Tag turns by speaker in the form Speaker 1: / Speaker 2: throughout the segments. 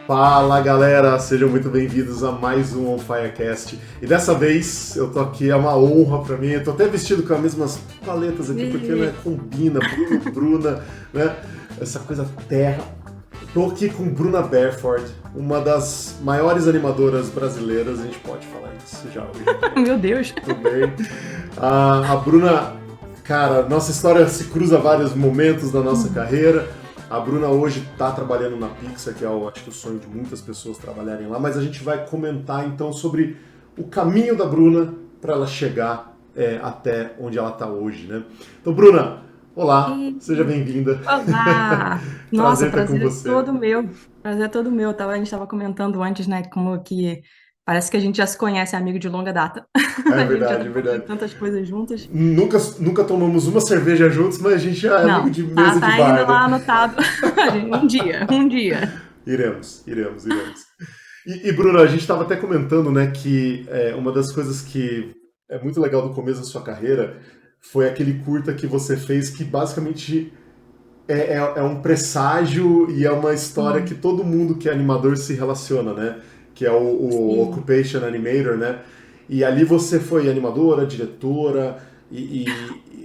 Speaker 1: Fala galera, sejam muito bem-vindos a mais um On Firecast. E dessa vez eu tô aqui, é uma honra pra mim. Eu tô até vestido com as mesmas paletas aqui, porque né, combina, Bruno, Bruna, né? Essa coisa terra. Tô aqui com Bruna Berford, uma das maiores animadoras brasileiras, a gente pode falar isso já hoje.
Speaker 2: Meu Deus.
Speaker 1: Tudo bem. A Bruna, cara, nossa história se cruza vários momentos da nossa carreira. A Bruna hoje está trabalhando na Pixar, que é acho que o sonho de muitas pessoas trabalharem lá, mas a gente vai comentar então sobre o caminho da Bruna para ela chegar até onde ela está hoje, né? Então, Bruna, olá,
Speaker 2: E-
Speaker 1: seja bem-vinda.
Speaker 2: Olá! Nossa,
Speaker 1: Prazer estar com
Speaker 2: prazer é
Speaker 1: você.
Speaker 2: todo meu. Prazer é todo meu. A gente estava comentando antes, né, como que parece que a gente já se conhece, é amigo de longa data.
Speaker 1: É
Speaker 2: A gente já
Speaker 1: verdade, é
Speaker 2: trabalhou em
Speaker 1: verdade.
Speaker 2: tantas coisas juntas.
Speaker 1: Nunca tomamos uma cerveja juntos, mas a gente já é amigo
Speaker 2: Não,
Speaker 1: de
Speaker 2: tá,
Speaker 1: mesa
Speaker 2: tá
Speaker 1: de
Speaker 2: ainda
Speaker 1: bar, né?
Speaker 2: lá anotado. Um dia.
Speaker 1: Iremos. E Bruno, a gente estava até comentando, né, que uma das coisas que é muito legal do começo da sua carreira foi aquele curta que você fez que basicamente é um presságio e é uma história que
Speaker 2: Sim,
Speaker 1: todo mundo que é animador se relaciona, né? Que é o
Speaker 2: sim.
Speaker 1: Occupation Animator, né? E ali você foi animadora, diretora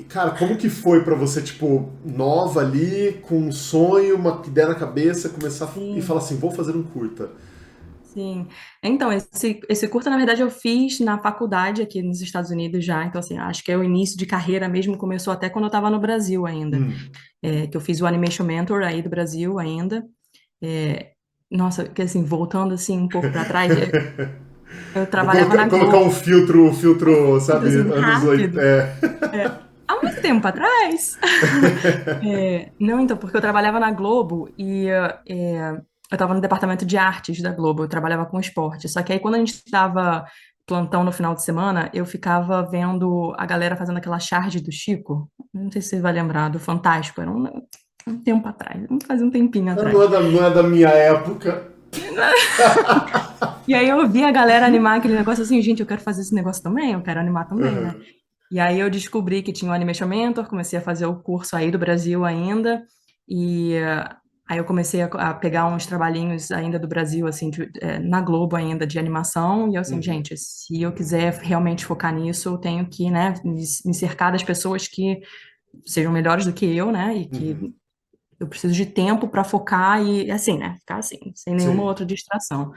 Speaker 1: cara, como que foi pra você, tipo, nova ali, com um sonho, uma ideia na cabeça, começar e
Speaker 2: Sim.
Speaker 1: falar assim, vou fazer um curta?
Speaker 2: Sim. Então, esse curta, na verdade, eu fiz na faculdade aqui nos Estados Unidos já. Então, assim, acho que é o início de carreira mesmo, começou até quando eu estava no Brasil ainda.
Speaker 1: Hum.
Speaker 2: Que eu fiz o Animation Mentor aí do Brasil ainda. É, nossa, que assim, voltando assim um pouco para trás, eu
Speaker 1: Vou
Speaker 2: trabalhava na
Speaker 1: colocar um
Speaker 2: Globo.
Speaker 1: filtro,
Speaker 2: Então,
Speaker 1: sabe,
Speaker 2: assim,
Speaker 1: anos
Speaker 2: rápido.
Speaker 1: 80.
Speaker 2: Há muito tempo atrás. Não, então, porque eu trabalhava na Globo e eu estava no departamento de artes da Globo, eu trabalhava com esporte. Só que aí, quando a gente estava plantão no final de semana, eu ficava vendo a galera fazendo aquela charge do Chico. Não sei se você vai lembrar, do Fantástico. Era um tempo atrás, fazia um tempinho
Speaker 1: Não
Speaker 2: atrás.
Speaker 1: é não é da minha época.
Speaker 2: E aí eu vi a galera animar aquele negócio assim, gente, eu quero fazer esse negócio também, eu quero animar também, né?
Speaker 1: Uhum.
Speaker 2: E aí eu descobri que tinha o Animation Mentor, comecei a fazer o curso aí do Brasil ainda, e aí eu comecei a pegar uns trabalhinhos ainda do Brasil, assim, na Globo ainda, de animação, e eu assim,
Speaker 1: Uhum.
Speaker 2: gente, se eu quiser realmente focar nisso, eu tenho que, né, me cercar das pessoas que sejam melhores do que eu, né, e que
Speaker 1: Uhum.
Speaker 2: eu preciso de tempo para focar e, assim, né, ficar assim, sem nenhuma
Speaker 1: Sim.
Speaker 2: outra distração.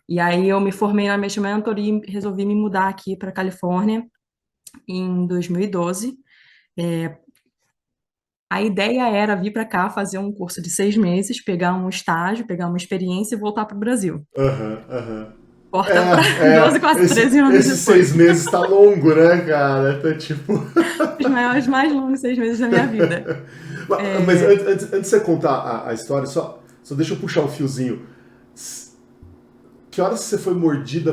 Speaker 2: E aí eu me formei na Mesh Mentor e resolvi me mudar aqui para Califórnia em 2012. A ideia era vir para cá fazer um curso de 6 meses, pegar um estágio, pegar uma experiência e voltar para o Brasil.
Speaker 1: Aham, aham.
Speaker 2: Corta para 12, quase 13 anos
Speaker 1: Esses
Speaker 2: depois.
Speaker 1: 6 meses tá longo, né, cara? Tá tipo.
Speaker 2: Os maiores, mais longos 6 meses da minha vida.
Speaker 1: Mas
Speaker 2: É,
Speaker 1: antes de você contar a história, só deixa eu puxar um fiozinho. Que horas você foi mordida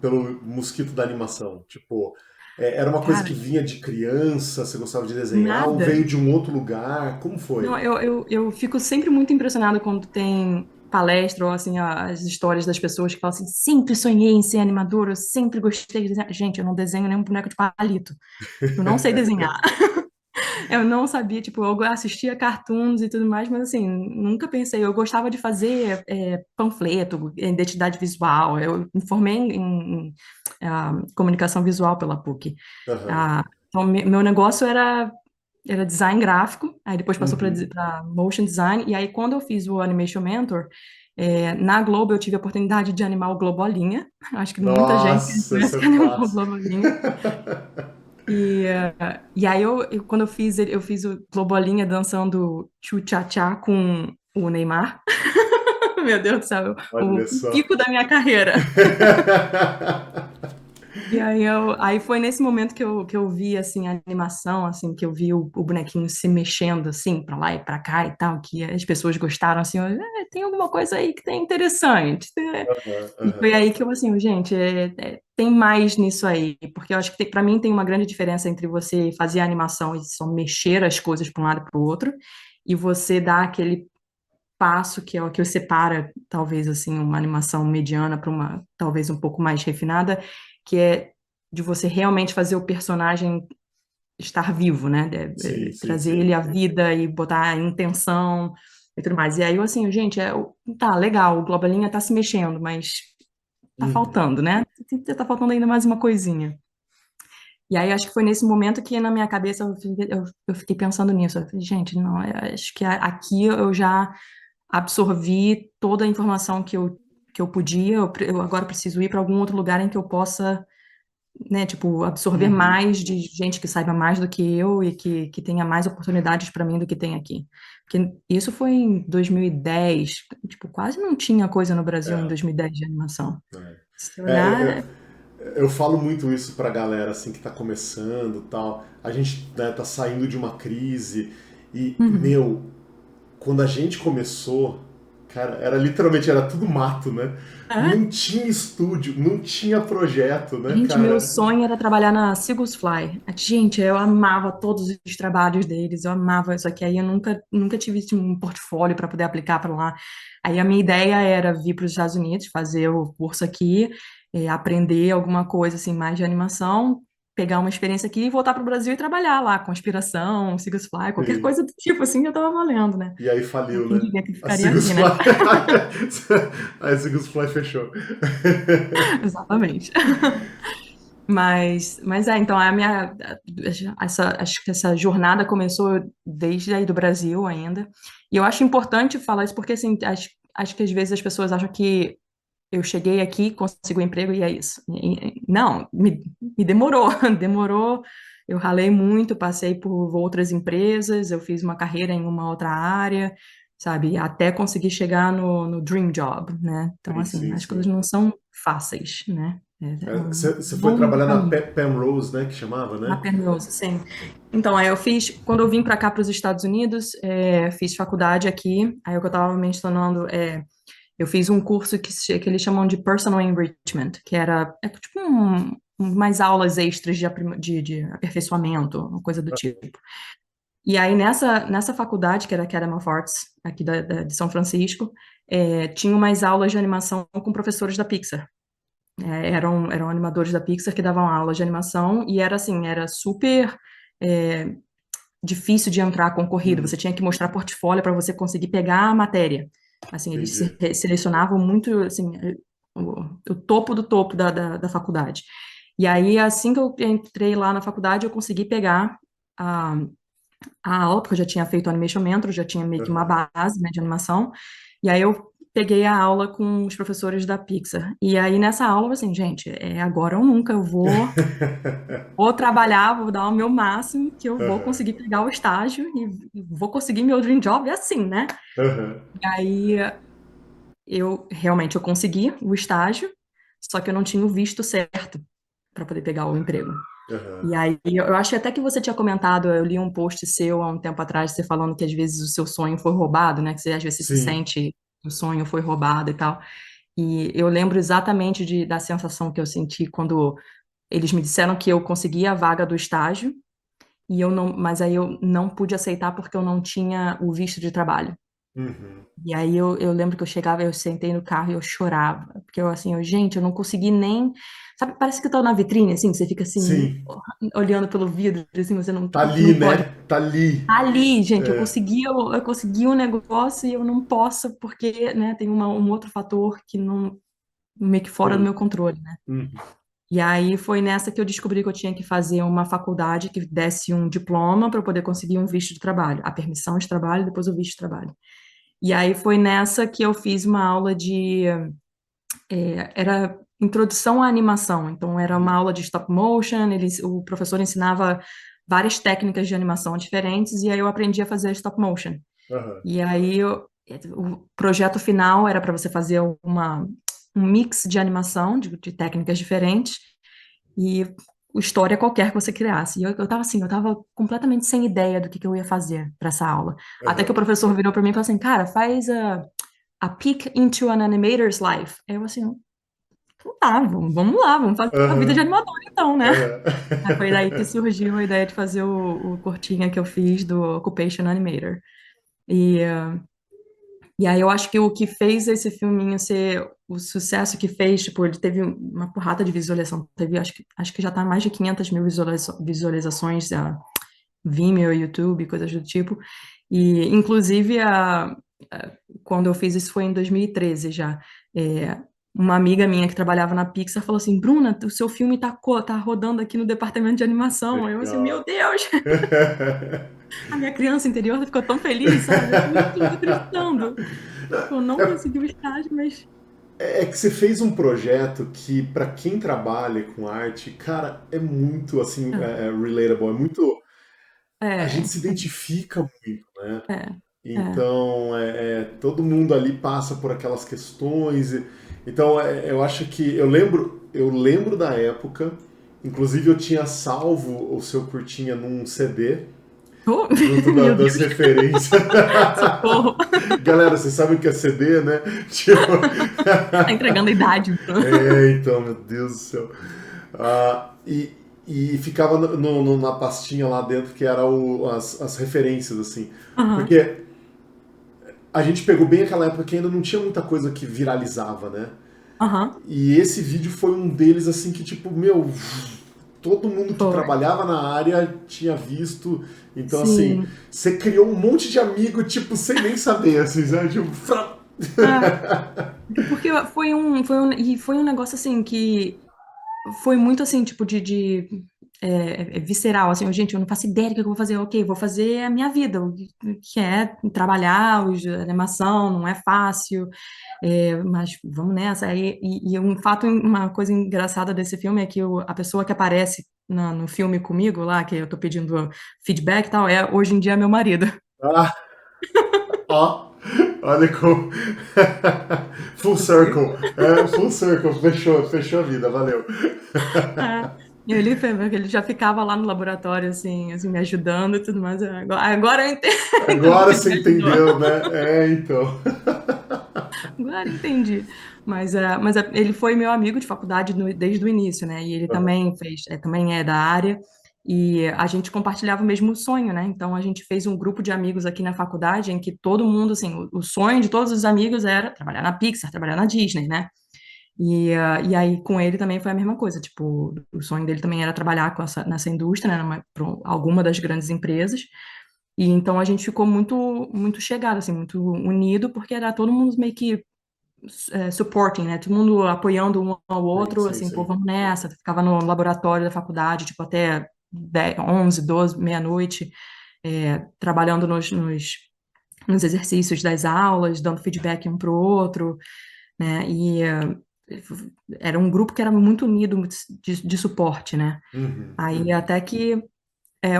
Speaker 1: pelo mosquito da animação? Tipo, era uma coisa que
Speaker 2: cara,
Speaker 1: vinha de criança, você gostava de desenhar, ou
Speaker 2: nada.
Speaker 1: veio de um outro lugar? Como foi?
Speaker 2: Não, eu fico sempre muito impressionada quando tem palestra ou assim as histórias das pessoas que falam assim, sempre sonhei em ser animadora, eu sempre gostei de desenhar. Gente, eu não desenho nenhum boneco de palito. Eu não sei desenhar. Eu não sabia, tipo, eu assistia cartoons e tudo mais, mas assim, nunca pensei. Eu gostava de fazer panfleto, identidade visual. Eu me formei em comunicação visual pela PUC.
Speaker 1: Aham.
Speaker 2: Então, meu negócio era design gráfico, aí depois passou
Speaker 1: Uhum.
Speaker 2: para motion design, e aí quando eu fiz o Animation Mentor, na Globo eu tive a oportunidade de animar o Globolinha. Acho que muita gente
Speaker 1: Nossa, isso
Speaker 2: conhece
Speaker 1: é
Speaker 2: que animou o
Speaker 1: clássico.
Speaker 2: Globolinha. E aí quando eu fiz o Globolinha dançando tchu-tchá-tchá com o Neymar. Meu Deus do céu,
Speaker 1: Olha
Speaker 2: o
Speaker 1: só.
Speaker 2: pico da minha carreira. E aí foi nesse momento que eu vi, assim, a animação, assim, que eu vi o bonequinho se mexendo, assim, pra lá e pra cá e tal, que as pessoas gostaram, assim, tem alguma coisa aí que tem interessante, né?
Speaker 1: Aham,
Speaker 2: E foi
Speaker 1: aham.
Speaker 2: aí que eu, assim, gente, tem mais nisso aí, porque eu acho que para mim tem uma grande diferença entre você fazer a animação e só mexer as coisas para um lado e para o outro, e você dar aquele passo que é o que separa, talvez, assim, uma animação mediana para uma, talvez, um pouco mais refinada, que é de você realmente fazer o personagem estar vivo, né?
Speaker 1: Sim, sim,
Speaker 2: Trazer
Speaker 1: sim.
Speaker 2: ele à vida e botar a intenção. e tudo mais. E aí eu assim, gente, tá legal, o Globalinha tá se mexendo, mas tá
Speaker 1: Uhum.
Speaker 2: faltando, né? Tá faltando ainda mais uma coisinha. E aí acho que foi nesse momento que na minha cabeça eu fiquei pensando nisso. Eu falei, gente, não, eu acho que aqui eu já absorvi toda a informação que eu podia, eu agora preciso ir para algum outro lugar em que eu possa, né, tipo, absorver
Speaker 1: Uhum.
Speaker 2: mais de gente que saiba mais do que eu e que tenha mais oportunidades para mim do que tem aqui. Porque isso foi em 2010, tipo, quase não tinha coisa no Brasil em
Speaker 1: É,
Speaker 2: 2010 de animação.
Speaker 1: é.
Speaker 2: Se
Speaker 1: É,
Speaker 2: olhar,
Speaker 1: eu falo muito isso pra galera assim que tá começando e tal. A gente, né, tá saindo de uma crise e,
Speaker 2: uhum.
Speaker 1: meu, quando a gente começou, cara, era literalmente era tudo mato, né?
Speaker 2: É.
Speaker 1: Não tinha estúdio, não tinha projeto, né,
Speaker 2: Gente, meu
Speaker 1: cara?
Speaker 2: sonho era trabalhar na Seagulls Fly. Gente, eu amava todos os trabalhos deles, eu amava, só que aí eu nunca tive assim, um portfólio para poder aplicar para lá. Aí a minha ideia era vir para os Estados Unidos, fazer o curso aqui, aprender alguma coisa assim mais de animação, pegar uma experiência aqui e voltar para o Brasil e trabalhar lá, conspiração, Seagulls Fly, qualquer
Speaker 1: Sim.
Speaker 2: coisa do tipo assim, eu tava valendo, né?
Speaker 1: E aí
Speaker 2: Aí
Speaker 1: faliu,
Speaker 2: quem
Speaker 1: né?
Speaker 2: diria que eu
Speaker 1: A
Speaker 2: ficaria
Speaker 1: Sigus
Speaker 2: aqui,
Speaker 1: Fly.
Speaker 2: né?
Speaker 1: Aí a Sigus Fly fechou.
Speaker 2: Exatamente. Mas então acho que essa jornada começou desde aí do Brasil ainda. E eu acho importante falar isso porque assim, acho que às vezes as pessoas acham que eu cheguei aqui, consegui um emprego e é isso. Não, me demorou, demorou. Eu ralei muito, passei por outras empresas, eu fiz uma carreira em uma outra área, sabe, até conseguir chegar no dream job, né? Então,
Speaker 1: Sim,
Speaker 2: assim,
Speaker 1: sim,
Speaker 2: as coisas
Speaker 1: sim.
Speaker 2: não são fáceis, né? É um
Speaker 1: Você foi
Speaker 2: longo
Speaker 1: trabalhar na
Speaker 2: caminho.
Speaker 1: Penrose, né? Que chamava,
Speaker 2: Na
Speaker 1: né?
Speaker 2: Penrose, sim. Então, aí eu fiz, quando eu vim para cá, para os Estados Unidos, fiz faculdade aqui, aí o que eu estava mencionando eu fiz um curso que eles chamam de Personal Enrichment, que tipo umas aulas extras de aperfeiçoamento, uma coisa do tipo. E aí, nessa faculdade, que era a Academy of Arts, aqui de São Francisco, tinha umas aulas de animação com professores da Pixar. Eram animadores da Pixar que davam aulas de animação, e era assim, era super é, difícil de entrar concorrido. Você
Speaker 1: Uhum.
Speaker 2: tinha que mostrar portfólio para você conseguir pegar a matéria. Assim, eles
Speaker 1: Entendi.
Speaker 2: selecionavam muito, assim, o topo do topo da faculdade. E aí, assim que eu entrei lá na faculdade, eu consegui pegar a, a aula, porque eu já tinha feito Animation Mentor, já tinha meio que uma
Speaker 1: Uhum.
Speaker 2: base, né, de animação. E aí eu peguei a aula com os professores da Pixar. E aí nessa aula, eu assim, gente, agora ou nunca, eu vou trabalhar, vou dar o meu máximo, que eu vou
Speaker 1: Uhum.
Speaker 2: conseguir pegar o estágio e vou conseguir meu dream job, é assim, né?
Speaker 1: Uhum.
Speaker 2: E aí eu realmente eu consegui o estágio, só que eu não tinha o visto certo para poder pegar o emprego.
Speaker 1: Uhum.
Speaker 2: E aí eu acho até que você tinha comentado, eu li um post seu há um tempo atrás, você falando que às vezes o seu sonho foi roubado, né? Que você às vezes se
Speaker 1: Sim.
Speaker 2: sente que o sonho foi roubado e tal. E eu lembro exatamente da sensação que eu senti quando eles me disseram que eu consegui a vaga do estágio e eu não, mas aí eu não pude aceitar porque eu não tinha o visto de trabalho.
Speaker 1: Uhum.
Speaker 2: E aí eu lembro que eu chegava, eu sentei no carro e eu chorava, porque eu assim, eu não consegui nem, sabe, parece que eu tô na vitrine, assim, que você fica assim,
Speaker 1: Sim.
Speaker 2: olhando pelo vidro, assim, você
Speaker 1: Tá ali,
Speaker 2: não pode.
Speaker 1: né? Tá ali.
Speaker 2: Tá ali, gente,
Speaker 1: É.
Speaker 2: eu consegui um negócio e eu não posso porque, né, tem um outro fator que não, meio que fora do
Speaker 1: Hum.
Speaker 2: meu controle, né?
Speaker 1: Uhum.
Speaker 2: E aí foi nessa que eu descobri que eu tinha que fazer uma faculdade que desse um diploma para eu poder conseguir um visto de trabalho, a permissão de trabalho, depois o visto de trabalho. E aí foi nessa que eu fiz uma aula era introdução à animação. Então era uma aula de stop motion, o professor ensinava várias técnicas de animação diferentes e aí eu aprendi a fazer stop motion.
Speaker 1: Uhum.
Speaker 2: E aí o projeto final era para você fazer um mix de animação de técnicas diferentes e história qualquer que você criasse. E eu tava assim, eu tava completamente sem ideia do que eu ia fazer para essa aula. Até que o
Speaker 1: Uhum.
Speaker 2: professor virou para mim e falou assim, cara, faz a peek into an animator's life. Aí eu assim, então tá, vamos lá, vamos fazer a vida de
Speaker 1: Uhum.
Speaker 2: animador então, né?
Speaker 1: Uhum.
Speaker 2: Aí foi daí que surgiu a ideia de fazer o curtinha que eu fiz do Occupation Animator. E, e aí eu acho que o que fez esse filminho ser o sucesso que fez, tipo, ele teve uma porrada de visualização, teve, acho que já tá mais de 500 mil visualizações, Vimeo, YouTube, coisas do tipo. E, inclusive, quando eu fiz isso foi em 2013 já. É, uma amiga minha que trabalhava na Pixar falou assim, Bruna, o seu filme tá rodando aqui no departamento de animação. Eu assim, meu
Speaker 1: Legal.
Speaker 2: Deus, a minha criança interior ficou tão feliz, sabe? Eu assim, meu Deus, eu tô acreditando. Eu não consegui o estágio, mas...
Speaker 1: É que você fez um projeto que, para quem trabalha com arte, cara, é muito assim, relatable, é muito. A gente
Speaker 2: É,
Speaker 1: se identifica muito, né?
Speaker 2: é, é.
Speaker 1: Então, todo mundo ali passa por aquelas questões. Então, eu acho que eu lembro da época. Inclusive, eu tinha salvo o seu curtinha num CD
Speaker 2: Oh,
Speaker 1: junto
Speaker 2: meu
Speaker 1: das
Speaker 2: Deus,
Speaker 1: referências.
Speaker 2: socorro.
Speaker 1: Galera, vocês sabem o que é CD, né? Tipo...
Speaker 2: Tá entregando a idade, Bruno.
Speaker 1: Então, meu Deus do céu. E ficava na pastinha lá dentro que era as referências, assim.
Speaker 2: Aham,
Speaker 1: Porque a gente pegou bem aquela época que ainda não tinha muita coisa que viralizava, né?
Speaker 2: aham,
Speaker 1: E esse vídeo foi um deles, assim, que tipo, meu, todo mundo que
Speaker 2: foi.
Speaker 1: trabalhava na área tinha visto. Então, assim,
Speaker 2: Sim.
Speaker 1: você criou um monte de amigo, tipo, sem nem saber, assim, sabe? Tipo,
Speaker 2: Ah, porque foi um negócio assim que foi muito assim, tipo, visceral, assim, gente, eu não faço ideia do que eu vou fazer, ok, vou fazer a minha vida, o que é trabalhar, animação, não é fácil, mas vamos nessa. Um fato, uma coisa engraçada desse filme é que a pessoa que aparece no filme comigo lá, que eu tô pedindo feedback e tal, hoje em dia é meu marido.
Speaker 1: ah, ó, olha como. Full circle. Full circle. Fechou a vida, valeu.
Speaker 2: É. E ele já ficava lá no laboratório, assim, me ajudando e tudo mais. Agora eu entendo
Speaker 1: Agora
Speaker 2: porque ele
Speaker 1: você
Speaker 2: me ajudou.
Speaker 1: entendeu, né? Então.
Speaker 2: Agora eu entendi. Ele foi meu amigo de faculdade desde o início, né? E ele
Speaker 1: Aham.
Speaker 2: também também é da área. E a gente compartilhava o mesmo sonho, né? Então a gente fez um grupo de amigos aqui na faculdade em que todo mundo, assim, o sonho de todos os amigos era trabalhar na Pixar, trabalhar na Disney, né? E aí, com ele também foi a mesma coisa. Tipo, o sonho dele também era trabalhar nessa indústria, né, para alguma das grandes empresas. E então a gente ficou muito, muito chegado, assim, muito unido, porque era todo mundo meio que supporting, né? Todo mundo apoiando um ao
Speaker 1: Sim,
Speaker 2: outro,
Speaker 1: sim,
Speaker 2: assim, pô,
Speaker 1: sim.
Speaker 2: vamos nessa. Ficava no laboratório da faculdade, tipo, até 10, 11, 12, meia-noite, trabalhando nos exercícios das aulas, dando feedback um para o outro, né? Era um grupo que era muito unido de suporte, né?
Speaker 1: Uhum,
Speaker 2: Aí
Speaker 1: uhum.
Speaker 2: até que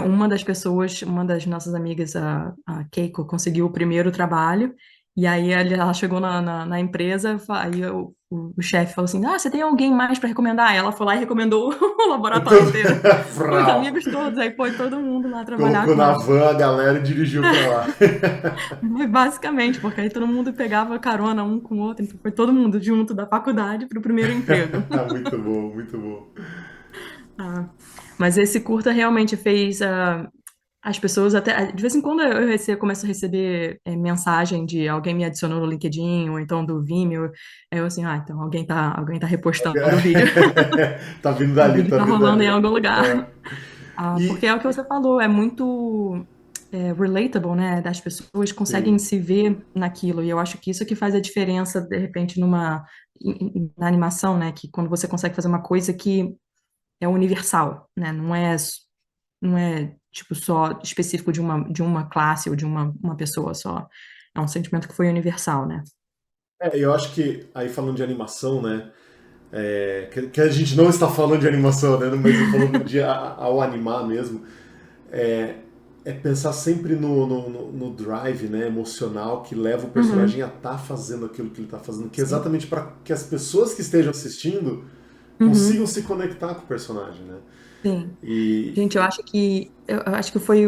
Speaker 2: uma das pessoas, uma das nossas amigas, a Keiko, conseguiu o primeiro trabalho, e aí ela chegou na empresa, aí o chefe falou assim, você tem alguém mais para recomendar? Aí ela foi lá e recomendou o laboratório
Speaker 1: Então,
Speaker 2: inteiro, os
Speaker 1: frau.
Speaker 2: amigos todos, aí foi todo mundo lá trabalhar
Speaker 1: Colocou
Speaker 2: com
Speaker 1: na
Speaker 2: ela.
Speaker 1: van a galera e dirigiu pra lá.
Speaker 2: Foi basicamente, porque aí todo mundo pegava carona um com o outro, então foi todo mundo junto da faculdade para o primeiro emprego.
Speaker 1: Muito bom, muito bom.
Speaker 2: Ah, mas esse curta realmente fez as pessoas até. De vez em quando começo a receber mensagem de alguém me adicionou no LinkedIn ou então do Vimeo. Aí eu assim, então alguém tá repostando o vídeo.
Speaker 1: Tá vindo
Speaker 2: O
Speaker 1: dali,
Speaker 2: vídeo
Speaker 1: tá
Speaker 2: tá
Speaker 1: vindo
Speaker 2: rolando em
Speaker 1: dali.
Speaker 2: algum lugar.
Speaker 1: É.
Speaker 2: Porque
Speaker 1: E,
Speaker 2: é o que você falou, é muito relatable, né? Das pessoas conseguem
Speaker 1: sim.
Speaker 2: se ver naquilo. E eu acho que isso que faz a diferença, de repente, na animação, né? Que quando você consegue fazer uma coisa que é universal, né? Não é tipo só específico de uma classe ou de uma pessoa só. É um sentimento que foi universal, né?
Speaker 1: Eu acho que, aí falando de animação, né? Que a gente não está falando de animação, né? Mas falando ao animar mesmo, é, é pensar sempre no drive, né, emocional que leva o
Speaker 2: Uhum,
Speaker 1: personagem a estar fazendo aquilo que ele está fazendo, que é
Speaker 2: sim.
Speaker 1: exatamente para que as pessoas que estejam assistindo consigam
Speaker 2: Uhum,
Speaker 1: se conectar com o personagem, né?
Speaker 2: sim.
Speaker 1: E,
Speaker 2: Gente, eu acho que foi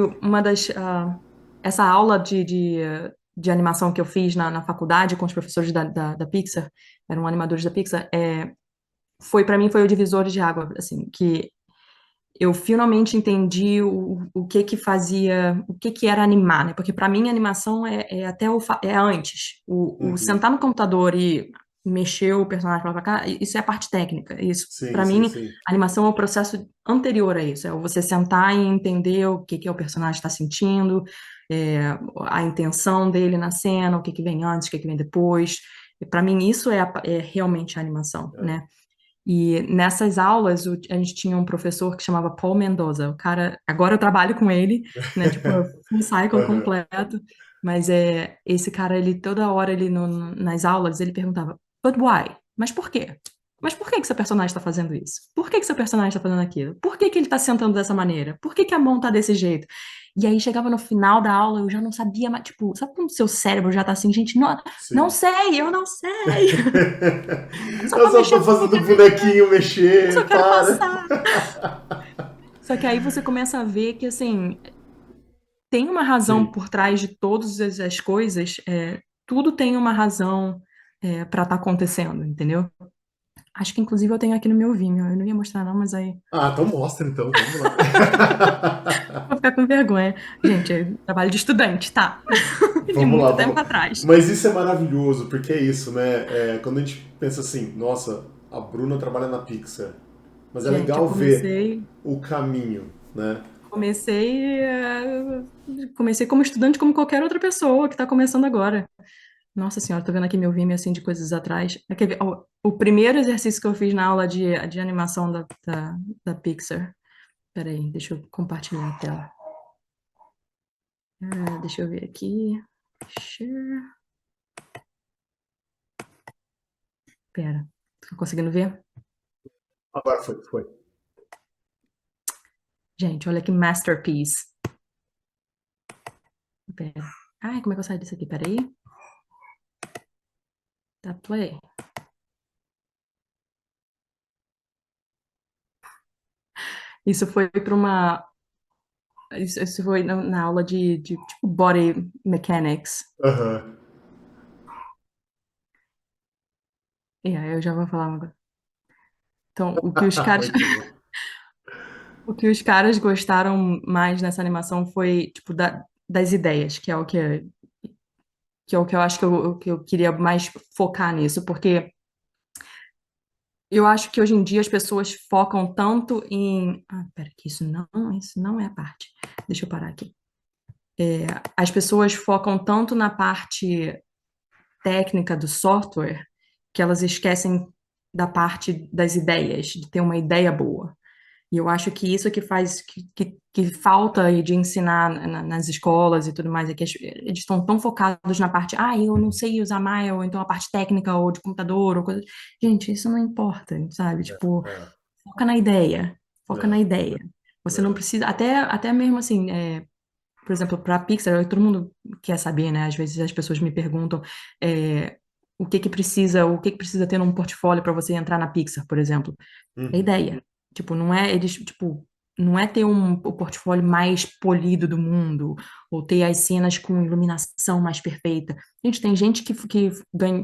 Speaker 2: essa aula de animação que eu fiz na faculdade com os professores da Pixar, eram animadores da Pixar, foi para mim foi o divisor de água, assim, que eu finalmente entendi o que que fazia, o que que era animar, né? Porque para mim a animação é até é antes. O
Speaker 1: uhum,
Speaker 2: sentar no computador e mexeu o personagem pra lá pra cá, isso é a parte técnica. Isso,
Speaker 1: Sim,
Speaker 2: pra
Speaker 1: sim,
Speaker 2: mim,
Speaker 1: sim.
Speaker 2: a animação é o processo anterior a isso. É você sentar e entender o que que o personagem está sentindo, a intenção dele na cena, o que que vem antes, o que que vem depois. E para mim, isso é realmente a animação,
Speaker 1: É.
Speaker 2: né? E nessas aulas, a gente tinha um professor que chamava Paul Mendoza. O cara, agora eu trabalho com ele, né? Tipo, full cycle
Speaker 1: Aham.
Speaker 2: completo. Mas esse cara, ele toda hora, ele nas aulas, ele perguntava, but why? Mas por quê? Mas por que que seu personagem está fazendo isso? Por que que seu personagem está fazendo aquilo? Por que que ele está sentando dessa maneira? Por que que a mão tá desse jeito? E aí chegava no final da aula, eu já não sabia mais, tipo, sabe quando o seu cérebro já tá assim, gente, não, não
Speaker 1: Sim.
Speaker 2: sei, eu não sei. É só
Speaker 1: Eu
Speaker 2: pra
Speaker 1: só
Speaker 2: mexer
Speaker 1: tô
Speaker 2: no
Speaker 1: fazendo o
Speaker 2: bonequinho,
Speaker 1: bonequinho
Speaker 2: eu só
Speaker 1: mexer,
Speaker 2: quero
Speaker 1: para.
Speaker 2: passar. Só que aí você começa a ver que, assim, tem uma razão
Speaker 1: Sim.
Speaker 2: por trás de todas as coisas, tudo tem uma razão para estar acontecendo, entendeu? Acho que, inclusive, eu tenho aqui no meu Vimeo. Eu não ia mostrar, não, mas aí
Speaker 1: Ah, então mostra então, vamos lá.
Speaker 2: vou ficar com vergonha. Gente, é trabalho de estudante, tá? De
Speaker 1: Vamos lá,
Speaker 2: muito tempo
Speaker 1: vamos.
Speaker 2: atrás.
Speaker 1: Mas isso é maravilhoso, porque é isso, né? Quando a gente pensa assim, nossa, a Bruna trabalha na Pixar, mas é
Speaker 2: Gente, eu
Speaker 1: legal ver
Speaker 2: comecei,
Speaker 1: o caminho, né?
Speaker 2: comecei, eh, comecei como estudante, como qualquer outra pessoa que está começando agora. Nossa senhora, tô vendo aqui meu Vimeo assim de coisas atrás. Quer ver? Ó, o primeiro exercício que eu fiz na aula de animação da Pixar. Peraí, deixa eu compartilhar a tela. Deixa eu ver aqui. Share. Pera, tô conseguindo ver?
Speaker 1: Agora foi, foi.
Speaker 2: Gente, olha que masterpiece. Pera. Ai, como é que eu saio disso aqui? Peraí. Tá, play. Isso foi para uma. Isso foi na aula de tipo body mechanics.
Speaker 1: Aham.
Speaker 2: E aí eu já vou falar agora. Então, o que os caras.
Speaker 1: Muito bom.
Speaker 2: O que os caras gostaram mais nessa animação foi, tipo, das ideias, que é o que eu acho que eu queria mais focar nisso, porque eu acho que hoje em dia as pessoas focam tanto em. Ah, pera, que isso não é a parte. Deixa eu parar aqui. As pessoas focam tanto na parte técnica do software que elas esquecem da parte das ideias, de ter uma ideia boa. E eu acho que isso é que faz que falta aí de ensinar nas escolas e tudo mais, é que eles estão tão focados na parte, eu não sei usar Maya, ou então a parte técnica, ou de computador, ou coisa. Gente, isso não importa, sabe? Tipo,
Speaker 1: É,
Speaker 2: foca na ideia, foca na
Speaker 1: é,
Speaker 2: ideia. Você não
Speaker 1: é.
Speaker 2: precisa, até mesmo assim, por exemplo, para a Pixar, todo mundo quer saber, né? Às vezes as pessoas me perguntam o que que precisa ter num portfólio para você entrar na Pixar, por exemplo. É
Speaker 1: Uhum.
Speaker 2: ideia. Tipo, não é eles, tipo, não é ter o portfólio mais polido do mundo, ou ter as cenas com iluminação mais perfeita. Gente, tem gente que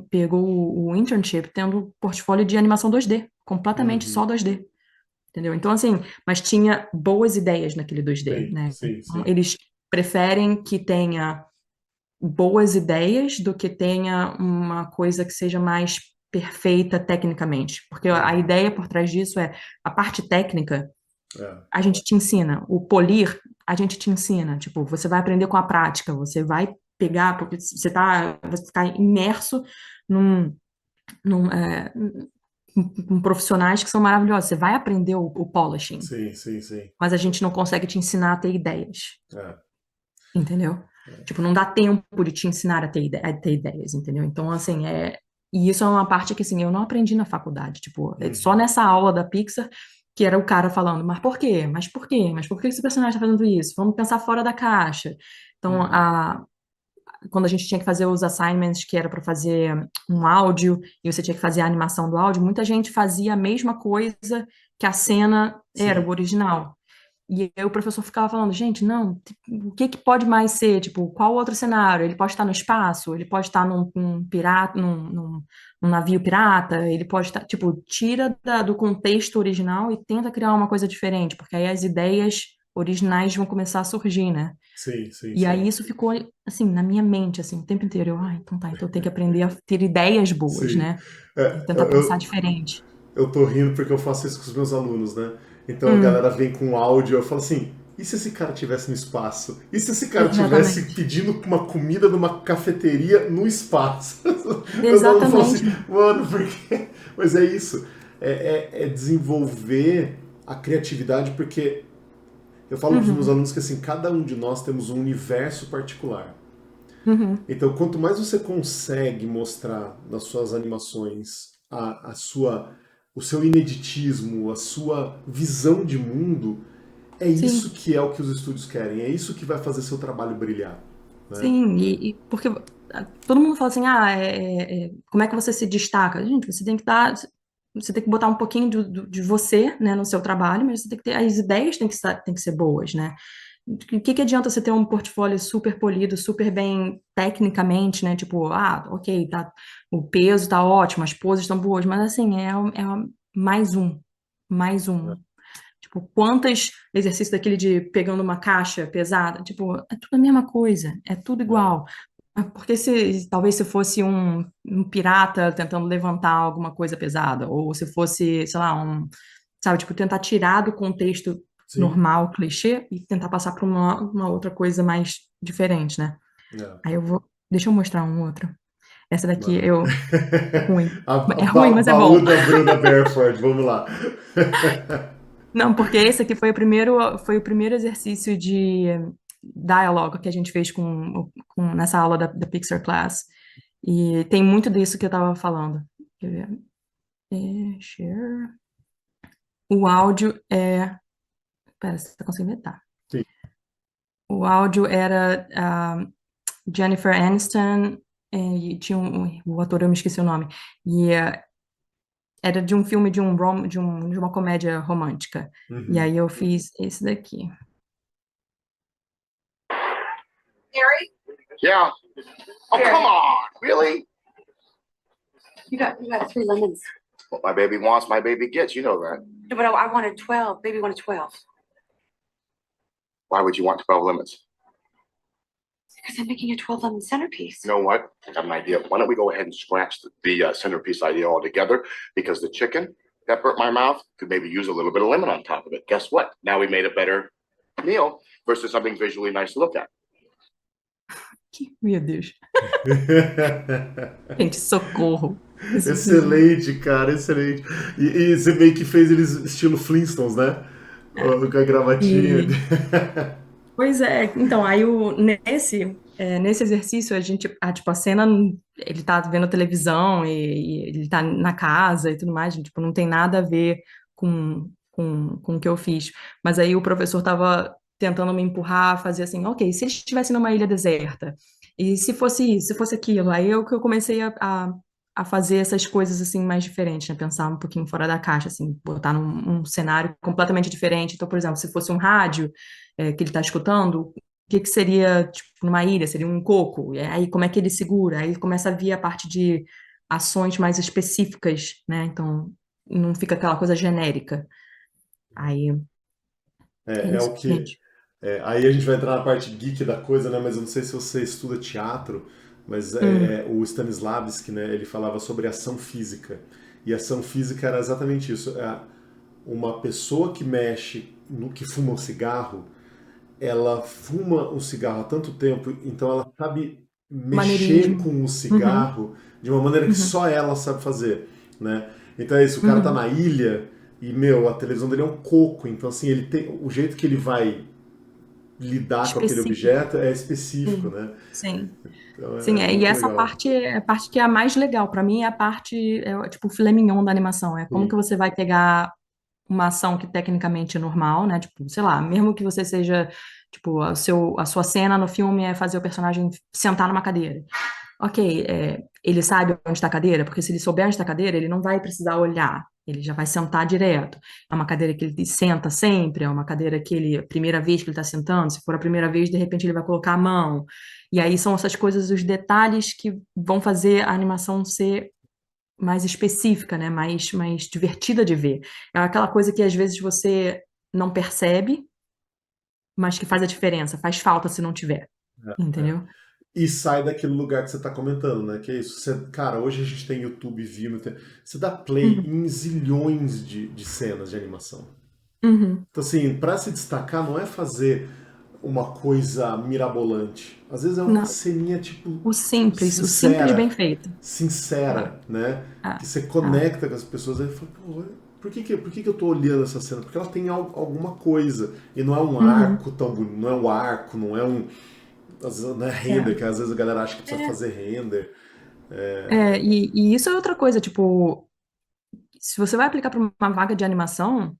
Speaker 2: pegou o internship tendo portfólio de animação 2D, completamente só
Speaker 1: Uhum.
Speaker 2: 2D. Entendeu? Então, assim, mas tinha boas ideias naquele 2D,
Speaker 1: Sim,
Speaker 2: né?
Speaker 1: sim,
Speaker 2: Então,
Speaker 1: sim.
Speaker 2: eles preferem que tenha boas ideias do que tenha uma coisa que seja mais perfeita tecnicamente. Porque a
Speaker 1: Uhum.
Speaker 2: ideia por trás disso é a parte técnica,
Speaker 1: É.
Speaker 2: a gente te ensina, o polir, a gente te ensina. Tipo, você vai aprender com a prática, você vai pegar, porque você tá imerso num, num, é, com profissionais que são maravilhosos. Você vai aprender o polishing,
Speaker 1: Sim, sim, sim.
Speaker 2: mas a gente não consegue te ensinar a ter ideias,
Speaker 1: É.
Speaker 2: entendeu? Tipo, não dá tempo de te ensinar a ter ideias, entendeu? Então, assim, e isso é uma parte que, assim, eu não aprendi na faculdade. Tipo, só
Speaker 1: Uhum.
Speaker 2: nessa aula da Pixar que era o cara falando, mas por quê? Mas por quê? Mas por que esse personagem está fazendo isso? Vamos pensar fora da caixa. Então,
Speaker 1: Uhum.
Speaker 2: quando a gente tinha que fazer os assignments, que era para fazer um áudio, e você tinha que fazer a animação do áudio, muita gente fazia a mesma coisa que a cena era, o
Speaker 1: Sim.
Speaker 2: original. E aí o professor ficava falando, gente, não, o que que pode mais ser? Tipo, qual outro cenário? Ele pode estar no espaço, ele pode estar num pirata, num navio pirata, ele pode estar, tipo, tira do contexto original e tenta criar uma coisa diferente, porque aí as ideias originais vão começar a surgir, né?
Speaker 1: Sim, sim,
Speaker 2: E aí
Speaker 1: sim.
Speaker 2: isso ficou, assim, na minha mente, assim, o tempo inteiro. Eu, então tá, então eu tenho que aprender a ter ideias boas,
Speaker 1: Sim.
Speaker 2: né? E
Speaker 1: É,
Speaker 2: tentar pensar diferente.
Speaker 1: eu tô rindo porque eu faço isso com os meus alunos, né? Então a
Speaker 2: Hum,
Speaker 1: galera vem com áudio, eu falo assim, e se esse cara tivesse no espaço? E se esse cara tivesse
Speaker 2: exatamente.
Speaker 1: pedindo uma comida numa cafeteria no espaço? Meus alunos falam assim,
Speaker 2: Exatamente.
Speaker 1: mano, por quê? Mas é isso. É desenvolver a criatividade, porque eu falo para os meus
Speaker 2: Uhum,
Speaker 1: alunos que assim, cada um de nós temos um universo particular.
Speaker 2: uhum,
Speaker 1: Então, quanto mais você consegue mostrar nas suas animações o seu ineditismo, a sua visão de mundo, é isso
Speaker 2: sim.
Speaker 1: que é o que os estúdios querem, é isso que vai fazer seu trabalho brilhar, né?
Speaker 2: Sim, e porque todo mundo fala assim, como é que você se destaca? Gente, você tem que botar um pouquinho de você, né, no seu trabalho, mas você tem que ter, as ideias têm que ser boas, né? O que adianta você ter um portfólio super polido, super bem tecnicamente, né? Tipo, ok, tá, o peso tá ótimo, as poses estão boas, mas assim, mais mais um. Tipo, quantos exercícios daquele de pegando uma caixa pesada? Tipo, é tudo a mesma coisa, é tudo
Speaker 1: É,
Speaker 2: igual. Porque se talvez se fosse um pirata tentando levantar alguma coisa pesada, ou se fosse, sei lá, sabe, tipo, tentar tirar do contexto
Speaker 1: sim,
Speaker 2: normal, clichê, e tentar passar para uma outra coisa mais diferente, né?
Speaker 1: é,
Speaker 2: Aí eu vou. Deixa eu mostrar um outro. Essa daqui
Speaker 1: manda.
Speaker 2: é ruim.
Speaker 1: A
Speaker 2: É ruim, mas é
Speaker 1: baú
Speaker 2: bom.
Speaker 1: da Bruna Berford, vamos lá.
Speaker 2: Não, porque esse aqui foi o primeiro exercício de diálogo que a gente fez nessa aula da Pixar Class. E tem muito disso que eu estava falando. Quer ver? Share. O áudio é. Pera, você está conseguindo ver? Tá.
Speaker 1: Sim.
Speaker 2: O áudio era Jennifer Aniston, e tinha o ator, eu me esqueci o nome. E era de um filme de uma comédia romântica. E
Speaker 1: Uhum.
Speaker 2: aí eu fiz esse daqui.
Speaker 3: Yeah. Oh, come on. Really?
Speaker 4: You got 3 lemons.
Speaker 3: What my baby wants, my baby gets. You know that.
Speaker 4: No, but I wanted 12. Baby wanted 12.
Speaker 3: Why would you want 12 lemons?
Speaker 4: Because I'm making a 12 lemon centerpiece.
Speaker 3: You know what? I got an idea. Why don't we go ahead and scratch the centerpiece idea altogether? Because the chicken that burnt my mouth could maybe use a little bit of lemon on top of it. Guess what? Now we made a better meal versus something visually nice to look at.
Speaker 2: Meu Deus. Gente, socorro.
Speaker 1: Excelente, cara, excelente. E você meio que fez eles estilo Flintstones, né? Com a gravatinha.
Speaker 2: E, pois é, então, nesse exercício, tipo, a cena, ele tá vendo televisão e ele tá na casa e tudo mais, gente, tipo, não tem nada a ver com o que eu fiz. Mas aí o professor tava tentando me empurrar a fazer assim, ok, se eles estivessem numa ilha deserta, e se fosse isso, se fosse aquilo, aí eu que eu comecei a fazer essas coisas assim mais diferentes, né? Pensar um pouquinho fora da caixa, assim, botar num cenário completamente diferente. Então, por exemplo, se fosse um rádio que ele está escutando, o que que seria, tipo, numa ilha? Seria um coco? E aí, como é que ele segura? Aí começa a vir a parte de ações mais específicas, né? Então, não fica aquela coisa genérica. Aí, é
Speaker 1: É
Speaker 2: isso,
Speaker 1: o que.
Speaker 2: gente.
Speaker 1: Aí a gente vai entrar na parte geek da coisa, né? Mas eu não sei se você estuda teatro, mas
Speaker 2: Hum,
Speaker 1: o Stanislavski, né? Ele falava sobre ação física. E ação física era exatamente isso. Uma pessoa que mexe, que fuma um cigarro, ela fuma um cigarro há tanto tempo, então ela sabe mexer
Speaker 2: maneirismo.
Speaker 1: com o
Speaker 2: Uhum,
Speaker 1: cigarro de uma maneira que
Speaker 2: uhum,
Speaker 1: só ela sabe fazer, né? Então é isso, o cara tá
Speaker 2: uhum.
Speaker 1: na ilha e, meu, a televisão dele é um coco, então assim, ele tem o jeito que ele vai lidar com aquele
Speaker 2: Específico.
Speaker 1: objeto é específico,
Speaker 2: Sim,
Speaker 1: né?
Speaker 2: sim.
Speaker 1: Então
Speaker 2: Sim,
Speaker 1: é
Speaker 2: e
Speaker 1: muito
Speaker 2: essa
Speaker 1: legal.
Speaker 2: parte é a parte que é a mais legal. Para mim, é a parte, tipo, o filé mignon da animação. É como que
Speaker 1: Sim.
Speaker 2: você vai pegar uma ação que tecnicamente é normal, né? Tipo, sei lá, mesmo que você seja, tipo, a sua cena no filme é fazer o personagem sentar numa cadeira. Ok, ele sabe onde está a cadeira, porque se ele souber onde está a cadeira, ele não vai precisar olhar, ele já vai sentar direto. É uma cadeira que ele senta sempre, é uma cadeira que ele, a primeira vez que ele está sentando, se for a primeira vez, de repente ele vai colocar a mão. E aí são essas coisas, os detalhes que vão fazer a animação ser mais específica, né? Mais divertida de ver. É aquela coisa que às vezes você não percebe, mas que faz a diferença, faz falta se não tiver, entendeu?
Speaker 1: E sai daquele lugar que você tá comentando, né? Que é isso. Cara, hoje a gente tem YouTube, Vimeo, você dá play
Speaker 2: Uhum,
Speaker 1: em zilhões de cenas de animação.
Speaker 2: uhum.
Speaker 1: Então, assim, pra se destacar não é fazer uma coisa mirabolante. Às vezes é uma
Speaker 2: Não,
Speaker 1: ceninha, tipo,
Speaker 2: o simples bem
Speaker 1: sincera,
Speaker 2: feito. Ah,
Speaker 1: sincera, né? Que
Speaker 2: ah,
Speaker 1: você
Speaker 2: ah.
Speaker 1: conecta com as pessoas. Aí fala, pô, por que eu tô olhando essa cena? Porque ela tem alguma coisa. E não é um
Speaker 2: Uhum.
Speaker 1: arco tão bonito, não é um arco, não é um. Às vezes não é render,
Speaker 2: É,
Speaker 1: que às vezes a galera acha que precisa
Speaker 2: é,
Speaker 1: fazer render.
Speaker 2: e isso é outra coisa, tipo, se você vai aplicar para uma vaga de animação,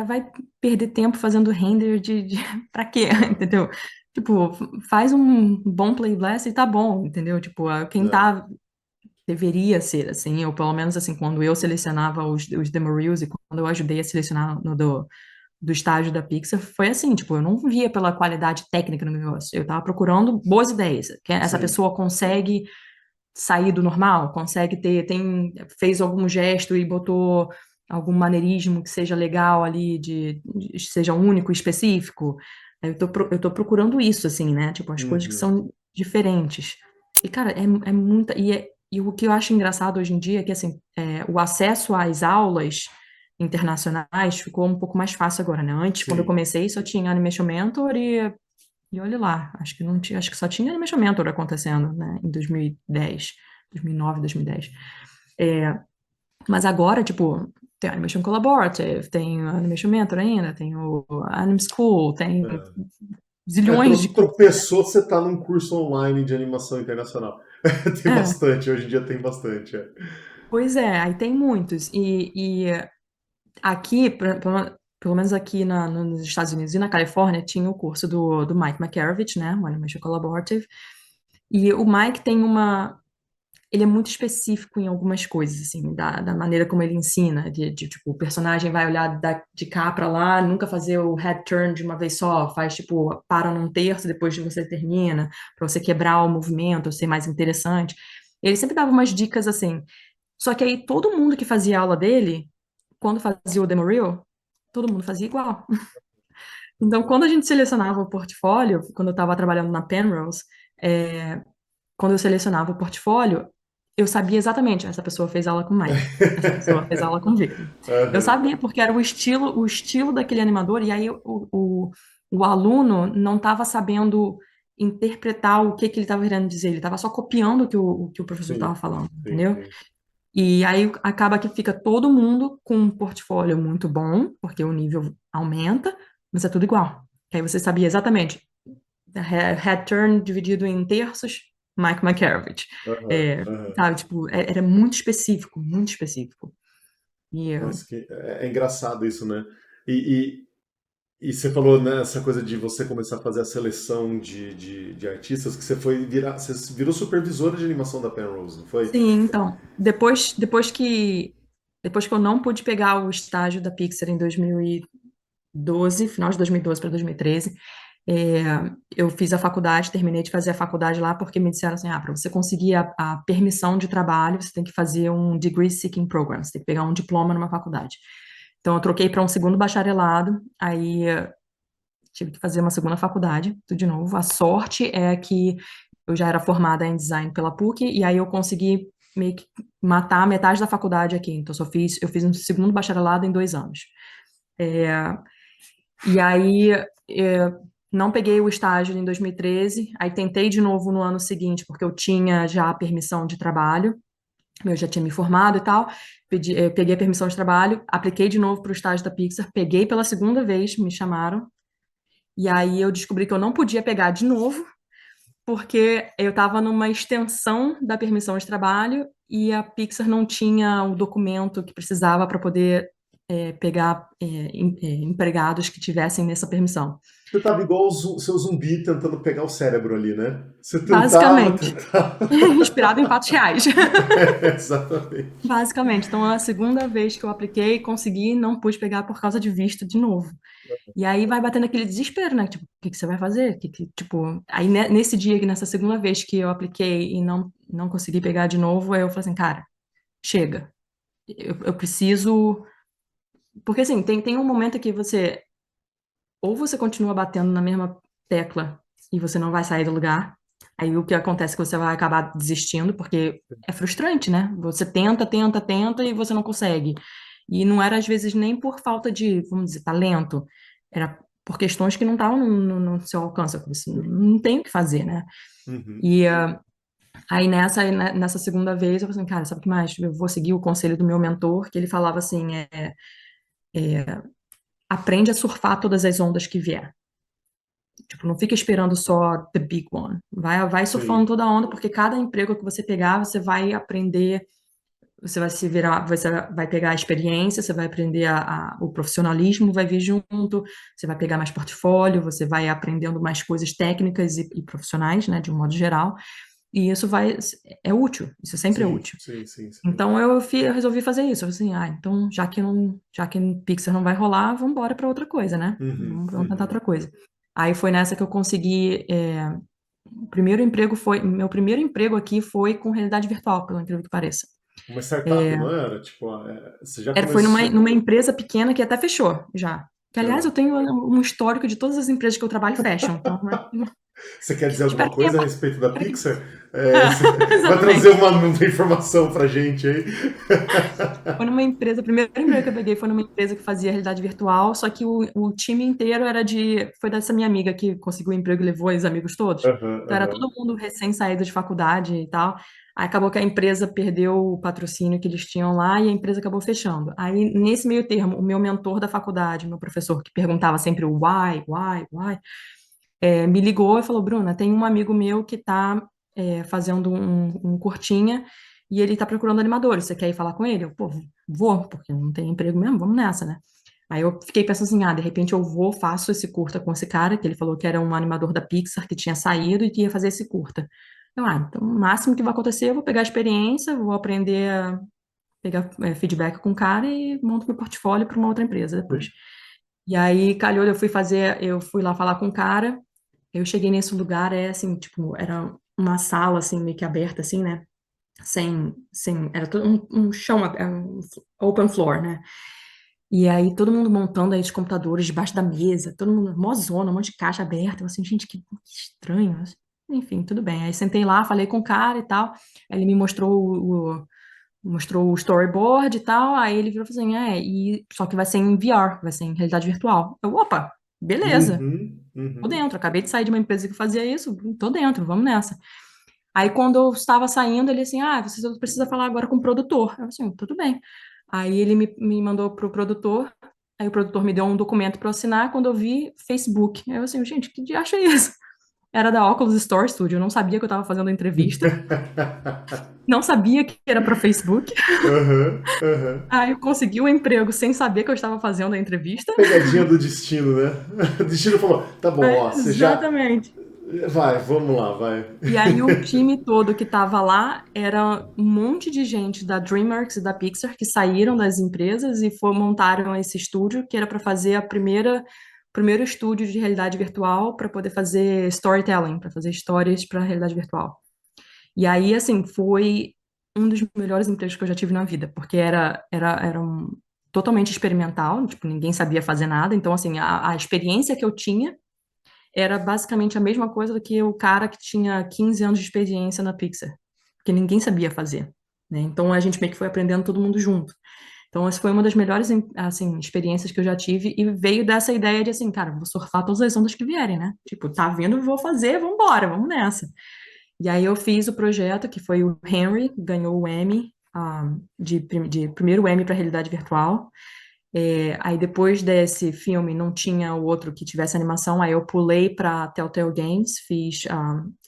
Speaker 2: vai perder tempo fazendo render para quê,
Speaker 1: É,
Speaker 2: entendeu? Tipo, faz um bom play blast e tá bom, entendeu? Tipo, quem
Speaker 1: é,
Speaker 2: tá deveria ser assim, ou pelo menos assim, quando eu selecionava os demo reels e quando eu ajudei a selecionar no do estágio da Pixar, foi assim, tipo, eu não via pela qualidade técnica do negócio, eu tava procurando boas ideias, que essa
Speaker 1: sim.
Speaker 2: pessoa consegue sair do normal, consegue fez algum gesto e botou algum maneirismo que seja legal ali, seja único, específico. Eu tô procurando isso, assim, né? Tipo, as coisas que
Speaker 1: Uhum.
Speaker 2: são diferentes. E, cara, é muita. E o que eu acho engraçado hoje em dia é que, assim, o acesso às aulas internacionais ficou um pouco mais fácil agora, né? Antes, quando eu
Speaker 1: Sim.
Speaker 2: comecei, só tinha Animation Mentor e olha lá, acho que não tinha, acho que só tinha Animation Mentor acontecendo, né, em 2010, 2009, 2010. É, mas agora, tipo, tem Animation Collaborative, tem o Animation Mentor ainda, tem o Anim School, tem
Speaker 1: É.
Speaker 2: zilhões de cursos.
Speaker 1: Tropeçou, você tá num curso online de animação internacional. Tem
Speaker 2: É,
Speaker 1: bastante, hoje em dia tem bastante. É.
Speaker 2: pois é, aí tem muitos. E aqui, pelo menos aqui nos Estados Unidos e na Califórnia, tinha o curso do Mike McCarvich, né, o Animation Collaborative. E o Mike tem ele é muito específico em algumas coisas, assim, da maneira como ele ensina, tipo, o personagem vai olhar de cá para lá, nunca fazer o head turn de uma vez só, faz, tipo, para num terço, depois você termina, para você quebrar o movimento, ser mais interessante. Ele sempre dava umas dicas assim. Só que aí todo mundo que fazia aula dele, quando fazia o demo reel, todo mundo fazia igual. Então, quando a gente selecionava o portfólio, quando eu estava trabalhando na Penrose, é, quando eu selecionava o portfólio, eu sabia exatamente, essa pessoa fez aula com o Mike, essa pessoa fez aula com o Victor. Eu
Speaker 1: Aham.
Speaker 2: sabia porque era o estilo daquele animador, e aí o aluno não estava sabendo interpretar o que ele estava querendo dizer, ele estava só copiando o que o professor estava
Speaker 1: Sim,
Speaker 2: falando,
Speaker 1: sim,
Speaker 2: entendeu?
Speaker 1: sim.
Speaker 2: E aí acaba que fica todo mundo com um portfólio muito bom, porque o nível aumenta, mas é tudo igual. Que aí você sabia exatamente head turn dividido em terços, Mike McCarvich.
Speaker 1: Aham,
Speaker 2: É,
Speaker 1: aham.
Speaker 2: sabe, tipo, era muito específico, muito específico. E
Speaker 1: Mas é engraçado isso, né? E, e você falou nessa coisa de você começar a fazer a seleção de artistas, que você virou supervisora de animação da Penrose, não foi?
Speaker 2: sim, então, depois que eu não pude pegar o estágio da Pixar em 2012, final de 2012 para 2013, é, eu fiz a faculdade, terminei de fazer a faculdade lá, porque me disseram assim, para você conseguir a permissão de trabalho, você tem que fazer um Degree Seeking Program, você tem que pegar um diploma numa faculdade. Então, eu troquei para um segundo bacharelado, aí tive que fazer uma segunda faculdade, tudo de novo. A sorte é que eu já era formada em design pela PUC, e aí eu consegui meio que matar metade da faculdade aqui. Então, eu fiz um segundo bacharelado em 2 anos. É, e aí, não peguei o estágio em 2013, aí tentei de novo no ano seguinte, porque eu tinha já a permissão de trabalho, eu já tinha me formado e tal, peguei a permissão de trabalho, apliquei de novo para o estágio da Pixar, peguei pela segunda vez, me chamaram, e aí eu descobri que eu não podia pegar de novo, porque eu estava numa extensão da permissão de trabalho e a Pixar não tinha o documento que precisava para poder pegar empregados que tivessem nessa permissão.
Speaker 1: Você tava igual o seu zumbi tentando pegar o cérebro ali, né? Você tentava,
Speaker 2: Basicamente,
Speaker 1: tentava.
Speaker 2: inspirado em fatos reais.
Speaker 1: Exatamente.
Speaker 2: Basicamente. Então, a segunda vez que eu apliquei, consegui, não pude pegar por causa de visto de novo. E aí vai batendo aquele desespero, né? Tipo, o que que você vai fazer? Tipo, aí nesse dia, nessa segunda vez que eu apliquei e não consegui pegar de novo, aí eu falei assim, cara, chega. Eu preciso. Porque assim, tem um momento que você ou você continua batendo na mesma tecla e você não vai sair do lugar. Aí o que acontece é que você vai acabar desistindo, porque é frustrante, né? Você tenta, tenta, tenta e você não consegue. E não era às vezes nem por falta de, vamos dizer, talento, era por questões que não estavam no seu alcance. Você não tem o que fazer, né?
Speaker 1: Uhum.
Speaker 2: E aí nessa segunda vez eu falei assim, cara, sabe o que mais? Eu vou seguir o conselho do meu mentor, que ele falava assim, aprende a surfar todas as ondas que vier. Tipo, não fica esperando só the big one. Vai surfando
Speaker 1: Sim.
Speaker 2: toda a onda, porque cada emprego que você pegar, você vai aprender, você vai se virar, você vai pegar a experiência, você vai aprender o profissionalismo, vai vir junto, você vai pegar mais portfólio, você vai aprendendo mais coisas técnicas e profissionais, né, de um modo geral. E isso é útil, isso sempre é
Speaker 1: Sim,
Speaker 2: útil.
Speaker 1: sim, sim, sim.
Speaker 2: Então eu resolvi fazer isso. Eu falei assim, então já que Pixar não vai rolar, vamos embora para outra coisa, né?
Speaker 1: Uhum,
Speaker 2: Vamos tentar
Speaker 1: uhum.
Speaker 2: outra coisa. Aí foi nessa que eu consegui. Meu primeiro emprego aqui foi com realidade virtual, pelo incrível que pareça.
Speaker 1: Uma startup, não era? Tipo, você já
Speaker 2: Foi
Speaker 1: começou.
Speaker 2: numa empresa pequena que até fechou já. Que aliás eu
Speaker 1: Ah.
Speaker 2: tenho um histórico de todas as empresas que eu trabalho fecham. Então, né?
Speaker 1: Você quer dizer alguma
Speaker 2: Espero que tenha.
Speaker 1: coisa a respeito da Pixar? Vai trazer
Speaker 2: Exatamente.
Speaker 1: uma informação pra gente aí?
Speaker 2: Foi numa empresa, o primeiro emprego que eu peguei foi numa empresa que fazia realidade virtual, só que o time inteiro foi dessa minha amiga que conseguiu o emprego e levou os amigos todos.
Speaker 1: Aham,
Speaker 2: Então era todo
Speaker 1: aham.
Speaker 2: mundo recém-saído de faculdade e tal. Aí acabou que a empresa perdeu o patrocínio que eles tinham lá e a empresa acabou fechando. Aí, nesse meio termo, o meu mentor da faculdade, meu professor, que perguntava sempre o why, me ligou e falou, Bruna, tem um amigo meu que está fazendo um curtinha e ele está procurando animadores. Você quer ir falar com ele? Eu, pô, vou, porque não tem emprego mesmo, vamos nessa, né? Aí eu fiquei pensando assim, de repente eu vou, faço esse curta com esse cara, que ele falou que era um animador da Pixar, que tinha saído e que ia fazer esse curta. Então o máximo que vai acontecer, eu vou pegar a experiência, vou aprender a pegar feedback com o cara e monto meu portfólio para uma outra empresa depois. E aí, calhou, eu fui lá falar com o cara, eu cheguei nesse lugar, assim, tipo, era uma sala, assim, meio que aberta, assim, né? Era todo um chão, um open floor, né? E aí, todo mundo montando aí os computadores debaixo da mesa, todo mundo, mó zona, um monte de caixa aberta, eu assim, gente, que estranho. Enfim, tudo bem. Aí, sentei lá, falei com o cara e tal, aí ele me mostrou o storyboard e tal, aí ele virou e falou assim, só que vai ser em VR, vai ser em realidade virtual. Opa, beleza,
Speaker 1: Uhum,
Speaker 2: tô
Speaker 1: uhum.
Speaker 2: dentro, acabei de sair de uma empresa que fazia isso, tô dentro, vamos nessa. Aí quando eu estava saindo, ele assim, você só precisa falar agora com o produtor. Eu assim, tudo bem. Aí ele me mandou pro produtor, aí o produtor me deu um documento para assinar, quando eu vi, Facebook. Eu assim, gente, que diacho é isso? Era da Oculus Store Studio, eu não sabia que eu estava fazendo a entrevista, não sabia que era para Facebook.
Speaker 1: Aham, aham.
Speaker 2: Aí eu consegui o emprego sem saber que eu estava fazendo a entrevista.
Speaker 1: Pegadinha do destino, né? O destino falou: tá bom, ó, você já.
Speaker 2: Exatamente.
Speaker 1: Vai, vamos lá, vai.
Speaker 2: E aí o time todo que estava lá era um monte de gente da DreamWorks e da Pixar que saíram das empresas e montaram esse estúdio que era para fazer primeiro estúdio de realidade virtual para poder fazer storytelling, para fazer histórias para realidade virtual. E aí, assim, foi um dos melhores empregos que eu já tive na vida, porque era totalmente experimental, tipo, ninguém sabia fazer nada. Então, assim, a experiência que eu tinha era basicamente a mesma coisa do que o cara que tinha 15 anos de experiência na Pixar, porque ninguém sabia fazer, né? Então, a gente meio que foi aprendendo todo mundo junto. Então, essa foi uma das melhores, assim, experiências que eu já tive e veio dessa ideia de, assim, cara, vou surfar todas as ondas que vierem, né? Tipo, tá vindo, vou fazer, vamos embora, vamos nessa. E aí eu fiz o projeto, que foi o Henry, ganhou o Emmy, de primeiro Emmy para realidade virtual. Aí depois desse filme não tinha o outro que tivesse animação, aí eu pulei para Telltale Games, fiz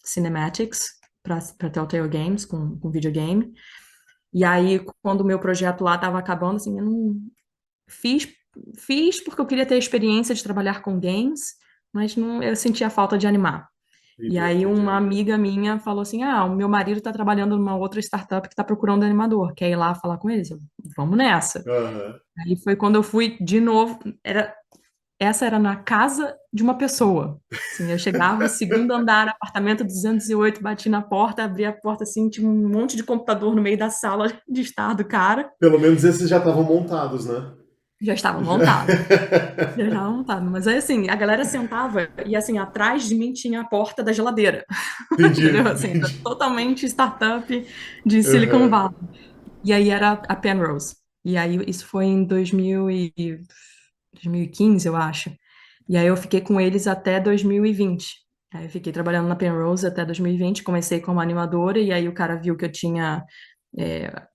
Speaker 2: cinematics para Telltale Games com videogame. E aí quando o meu projeto lá estava acabando, assim, eu não fiz, fiz porque eu queria ter a experiência de trabalhar com games, mas não, eu sentia falta de animar. E aí uma
Speaker 1: Entendo.
Speaker 2: amiga minha falou assim, o meu marido está trabalhando numa outra startup que está procurando animador, quer ir lá falar com eles? Vamos nessa.
Speaker 1: Aham.
Speaker 2: Aí foi quando eu fui de novo, essa era na casa de uma pessoa. Assim, eu chegava, segundo andar, apartamento 208, bati na porta, abri a porta assim, tinha um monte de computador no meio da sala de estar do cara.
Speaker 1: Pelo menos esses já estavam montados, né?
Speaker 2: Já estava montado. Já estava montado. Mas aí, assim, a galera sentava e, assim, atrás de mim tinha a porta da geladeira.
Speaker 1: Entendi,
Speaker 2: Entendeu? Assim, era
Speaker 1: entendi.
Speaker 2: totalmente startup de Silicon
Speaker 1: Aham.
Speaker 2: Valley. E aí era a Penrose. E aí isso foi em 2015, eu acho. E aí eu fiquei com eles até 2020. Aí eu fiquei trabalhando na Penrose até 2020, comecei como animadora, e aí o cara viu que eu tinha,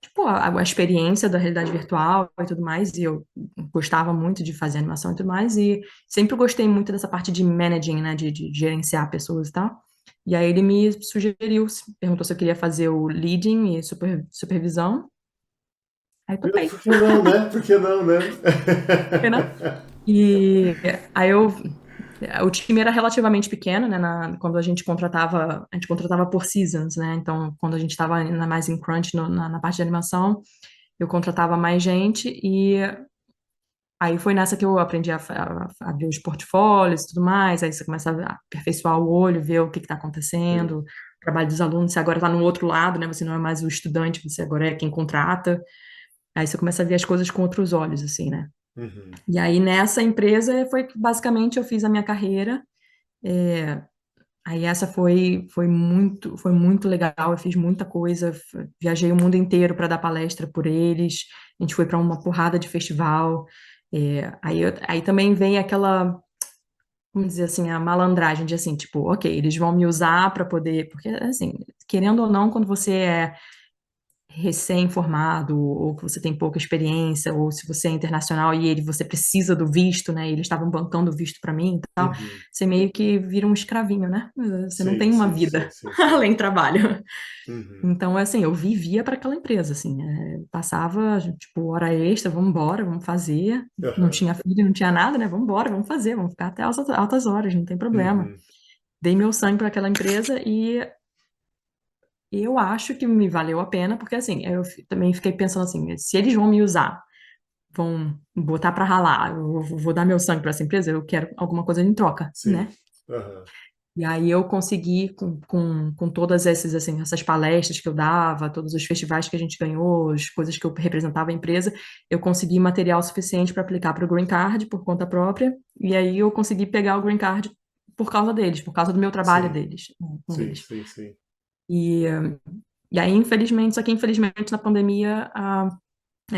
Speaker 2: tipo, a experiência da realidade virtual e tudo mais, e eu gostava muito de fazer animação e tudo mais, e sempre gostei muito dessa parte de managing, né, de gerenciar pessoas e tal. E aí ele me sugeriu, perguntou se eu queria fazer o leading e supervisão, aí topei,
Speaker 1: Por que não, né? Por que não, né?
Speaker 2: né? E aí o time era relativamente pequeno, né? Quando a gente contratava por seasons, né? Então, quando a gente estava mais em crunch na parte de animação, eu contratava mais gente e aí foi nessa que eu aprendi a ver os portfólios e tudo mais. Aí você começa a aperfeiçoar o olho, ver o que está acontecendo, o trabalho dos alunos. Você agora está no outro lado, né? Você não é mais o estudante, você agora é quem contrata. Aí você começa a ver as coisas com outros olhos, assim, né?
Speaker 1: Uhum.
Speaker 2: E aí nessa empresa foi que basicamente eu fiz a minha carreira. É, aí essa foi muito legal. Eu fiz muita coisa, viajei o mundo inteiro para dar palestra por eles. A gente foi para uma porrada de festival. Aí também vem aquela, vamos dizer assim, a malandragem de assim, tipo, ok, eles vão me usar para poder, porque assim, querendo ou não, quando você é recém-formado, ou que você tem pouca experiência, ou se você é internacional e você precisa do visto, né? E eles estavam bancando o visto para mim e tal,
Speaker 1: Uhum.
Speaker 2: você meio que vira um escravinho, né? Você não
Speaker 1: Sim,
Speaker 2: tem uma
Speaker 1: sim, sim,
Speaker 2: vida
Speaker 1: sim, sim.
Speaker 2: além do trabalho.
Speaker 1: Uhum.
Speaker 2: Então, assim, eu vivia para aquela empresa, assim, passava, tipo, hora extra, vamos embora, vamos fazer. Não
Speaker 1: Aham.
Speaker 2: tinha filho, não tinha nada, né? Vamos embora, vamos fazer, vamos ficar até altas horas, não tem problema.
Speaker 1: Uhum.
Speaker 2: Dei meu sangue para aquela empresa e eu acho que me valeu a pena, porque assim, também fiquei pensando assim, se eles vão me usar, vão botar para ralar, eu vou dar meu sangue para essa empresa, eu quero alguma coisa em troca,
Speaker 1: Sim.
Speaker 2: né?
Speaker 1: Aham.
Speaker 2: E aí eu consegui, com todas assim, essas palestras que eu dava, todos os festivais que a gente ganhou, as coisas que eu representava a empresa, eu consegui material suficiente para aplicar para o Green Card por conta própria, e aí eu consegui pegar o Green Card por causa deles, por causa do meu trabalho
Speaker 1: Sim,
Speaker 2: deles, com
Speaker 1: sim,
Speaker 2: eles.
Speaker 1: sim, sim.
Speaker 2: E, e aí, infelizmente, só que infelizmente na pandemia a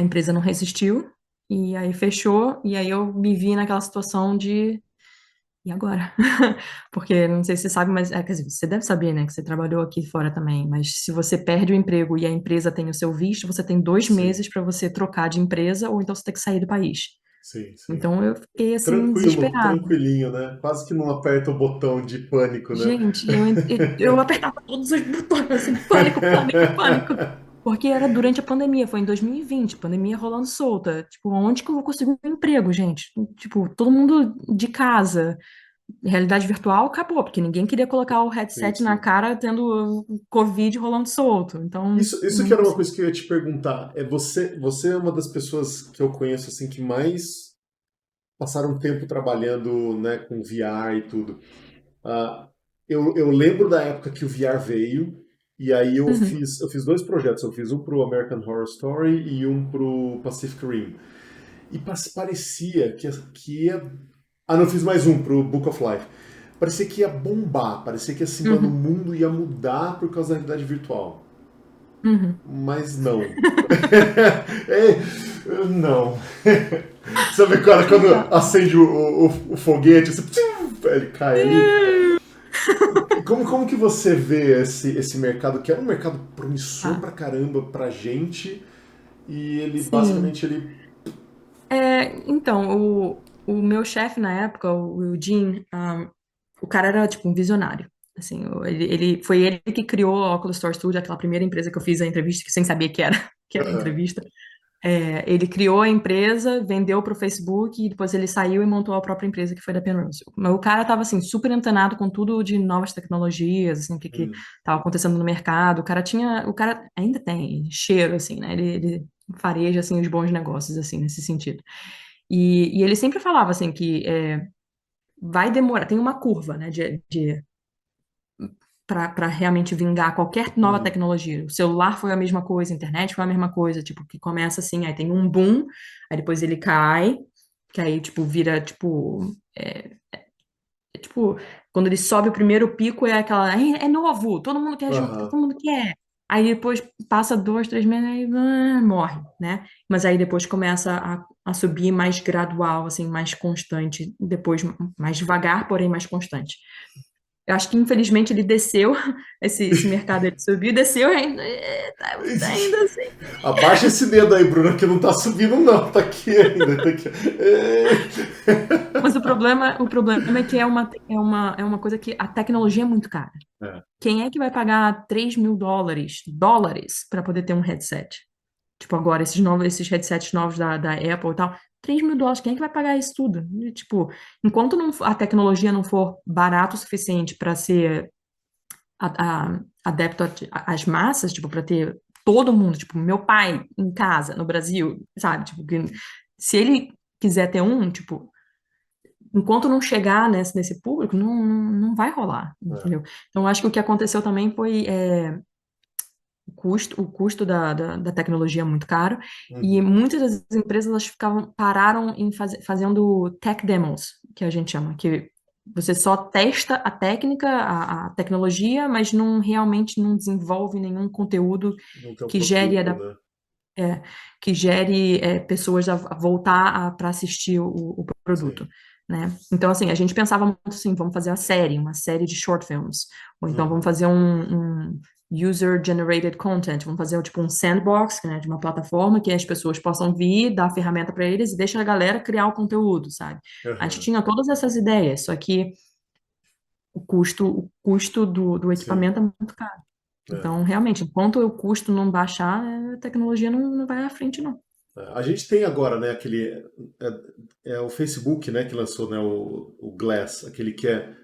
Speaker 2: empresa não resistiu, e aí fechou, e aí eu me vi naquela situação de, e agora? Porque não sei se você sabe, mas quer dizer, você deve saber, né, que você trabalhou aqui fora também, mas se você perde o emprego e a empresa tem o seu visto, você tem 2 meses
Speaker 1: Sim,
Speaker 2: para você trocar de empresa, ou então você tem que sair do país.
Speaker 1: sim, sim.
Speaker 2: Então eu fiquei assim,
Speaker 1: Tranquilo,
Speaker 2: desesperada.
Speaker 1: tranquilinho, né? Quase que não aperta o botão de pânico, né?
Speaker 2: Gente, eu apertava todos os botões, assim, pânico, pânico, pânico. Porque era durante a pandemia, foi em 2020, pandemia rolando solta. Tipo, onde que eu vou conseguir um emprego, gente? Tipo, todo mundo de casa. Realidade virtual acabou, porque ninguém queria colocar o
Speaker 1: Sim,
Speaker 2: headset na
Speaker 1: sim.
Speaker 2: cara tendo Covid rolando solto. Então,
Speaker 1: Isso que
Speaker 2: não
Speaker 1: era uma
Speaker 2: consegui.
Speaker 1: coisa que eu ia te perguntar. Você é uma das pessoas que eu conheço assim que mais passaram tempo trabalhando, né, com VR e tudo. Ah, eu lembro da época que o VR veio, e aí
Speaker 2: Uhum,
Speaker 1: eu fiz dois projetos. Eu fiz um pro American Horror Story e um pro Pacific Rim. E parecia que ia. Ah, não, eu fiz mais um pro Book of Life. Parecia que ia bombar, parecia que assim, mano, o
Speaker 2: uhum,
Speaker 1: mundo ia mudar por causa da realidade virtual.
Speaker 2: uhum.
Speaker 1: Mas não. Não. Sabe quando
Speaker 2: Então,
Speaker 1: acende o foguete, assim, ele cai ali? Como que você vê esse mercado, que era um mercado promissor
Speaker 2: ah,
Speaker 1: pra caramba pra gente, e ele
Speaker 2: sim.
Speaker 1: basicamente ele.
Speaker 2: Então, o meu chefe na época, o Eugene, o cara era tipo um visionário. Assim, foi ele que criou a Oculus Store Studio, aquela primeira empresa que eu fiz a entrevista, que sem saber que era, que era a
Speaker 1: Aham.
Speaker 2: entrevista. Ele criou a empresa, vendeu para o Facebook e depois ele saiu e montou a própria empresa que foi da Penrose. Mas o cara estava assim super antenado com tudo de novas tecnologias, assim, o que que
Speaker 1: Hum,
Speaker 2: estava acontecendo no mercado. O cara ainda tem cheiro assim, né? Ele fareja assim os bons negócios assim nesse sentido. E ele sempre falava assim que vai demorar, tem uma curva, né? para realmente vingar qualquer nova
Speaker 1: Uhum.
Speaker 2: tecnologia. O celular foi a mesma coisa, a internet foi a mesma coisa, tipo, que começa assim, aí tem um boom, aí depois ele cai, que aí, tipo, vira, tipo, tipo, quando ele sobe o primeiro pico, é aquela, é novo, todo mundo quer junto,
Speaker 1: Aham.
Speaker 2: todo mundo quer. Aí depois passa 2, 3 meses, aí morre, né? Mas aí depois começa a subir mais gradual, assim, mais constante, depois mais devagar, porém mais constante. Eu acho que infelizmente ele desceu, esse mercado ele subiu e desceu ainda, ainda assim.
Speaker 1: Abaixa esse dedo aí, Bruna, que não tá subindo, não. Tá aqui ainda. Tá aqui.
Speaker 2: Mas o problema é que é uma coisa que a tecnologia é muito cara.
Speaker 1: É.
Speaker 2: Quem é que vai pagar $3.000 para poder ter um headset? Tipo, agora, esses headsets novos da Apple e tal, $3.000, quem é que vai pagar isso tudo? E, tipo, enquanto a tecnologia não for barato o suficiente para ser adepto às massas, tipo, para ter todo mundo, tipo, meu pai em casa, no Brasil, sabe? Tipo, se ele quiser ter um, tipo, enquanto não chegar nesse público, não vai rolar,
Speaker 1: É.
Speaker 2: entendeu? Então, acho que o que aconteceu também foi o custo da tecnologia é muito caro, e
Speaker 1: Uhum.
Speaker 2: muitas das empresas elas pararam em fazendo tech demos, que a gente chama, que você só testa a técnica, a tecnologia, mas não realmente não desenvolve nenhum conteúdo
Speaker 1: Não tem um
Speaker 2: que gere,
Speaker 1: produto, né?
Speaker 2: pessoas a voltar para assistir o
Speaker 1: Sim.
Speaker 2: produto, né? Então, assim, a gente pensava muito assim, vamos fazer uma série de short films, ou então vamos
Speaker 1: Uhum.
Speaker 2: fazer um user-generated content, vamos fazer tipo um sandbox, né, de uma plataforma que as pessoas possam vir, dar a ferramenta para eles e deixa a galera criar o conteúdo, sabe? A gente
Speaker 1: Aham.
Speaker 2: tinha todas essas ideias, só que o custo do
Speaker 1: Sim.
Speaker 2: equipamento é muito caro.
Speaker 1: É.
Speaker 2: Então, realmente, enquanto o custo não baixar, a tecnologia não vai à frente, não.
Speaker 1: A gente tem agora, né, aquele. É o Facebook, né, que lançou, né, o Glass, aquele que é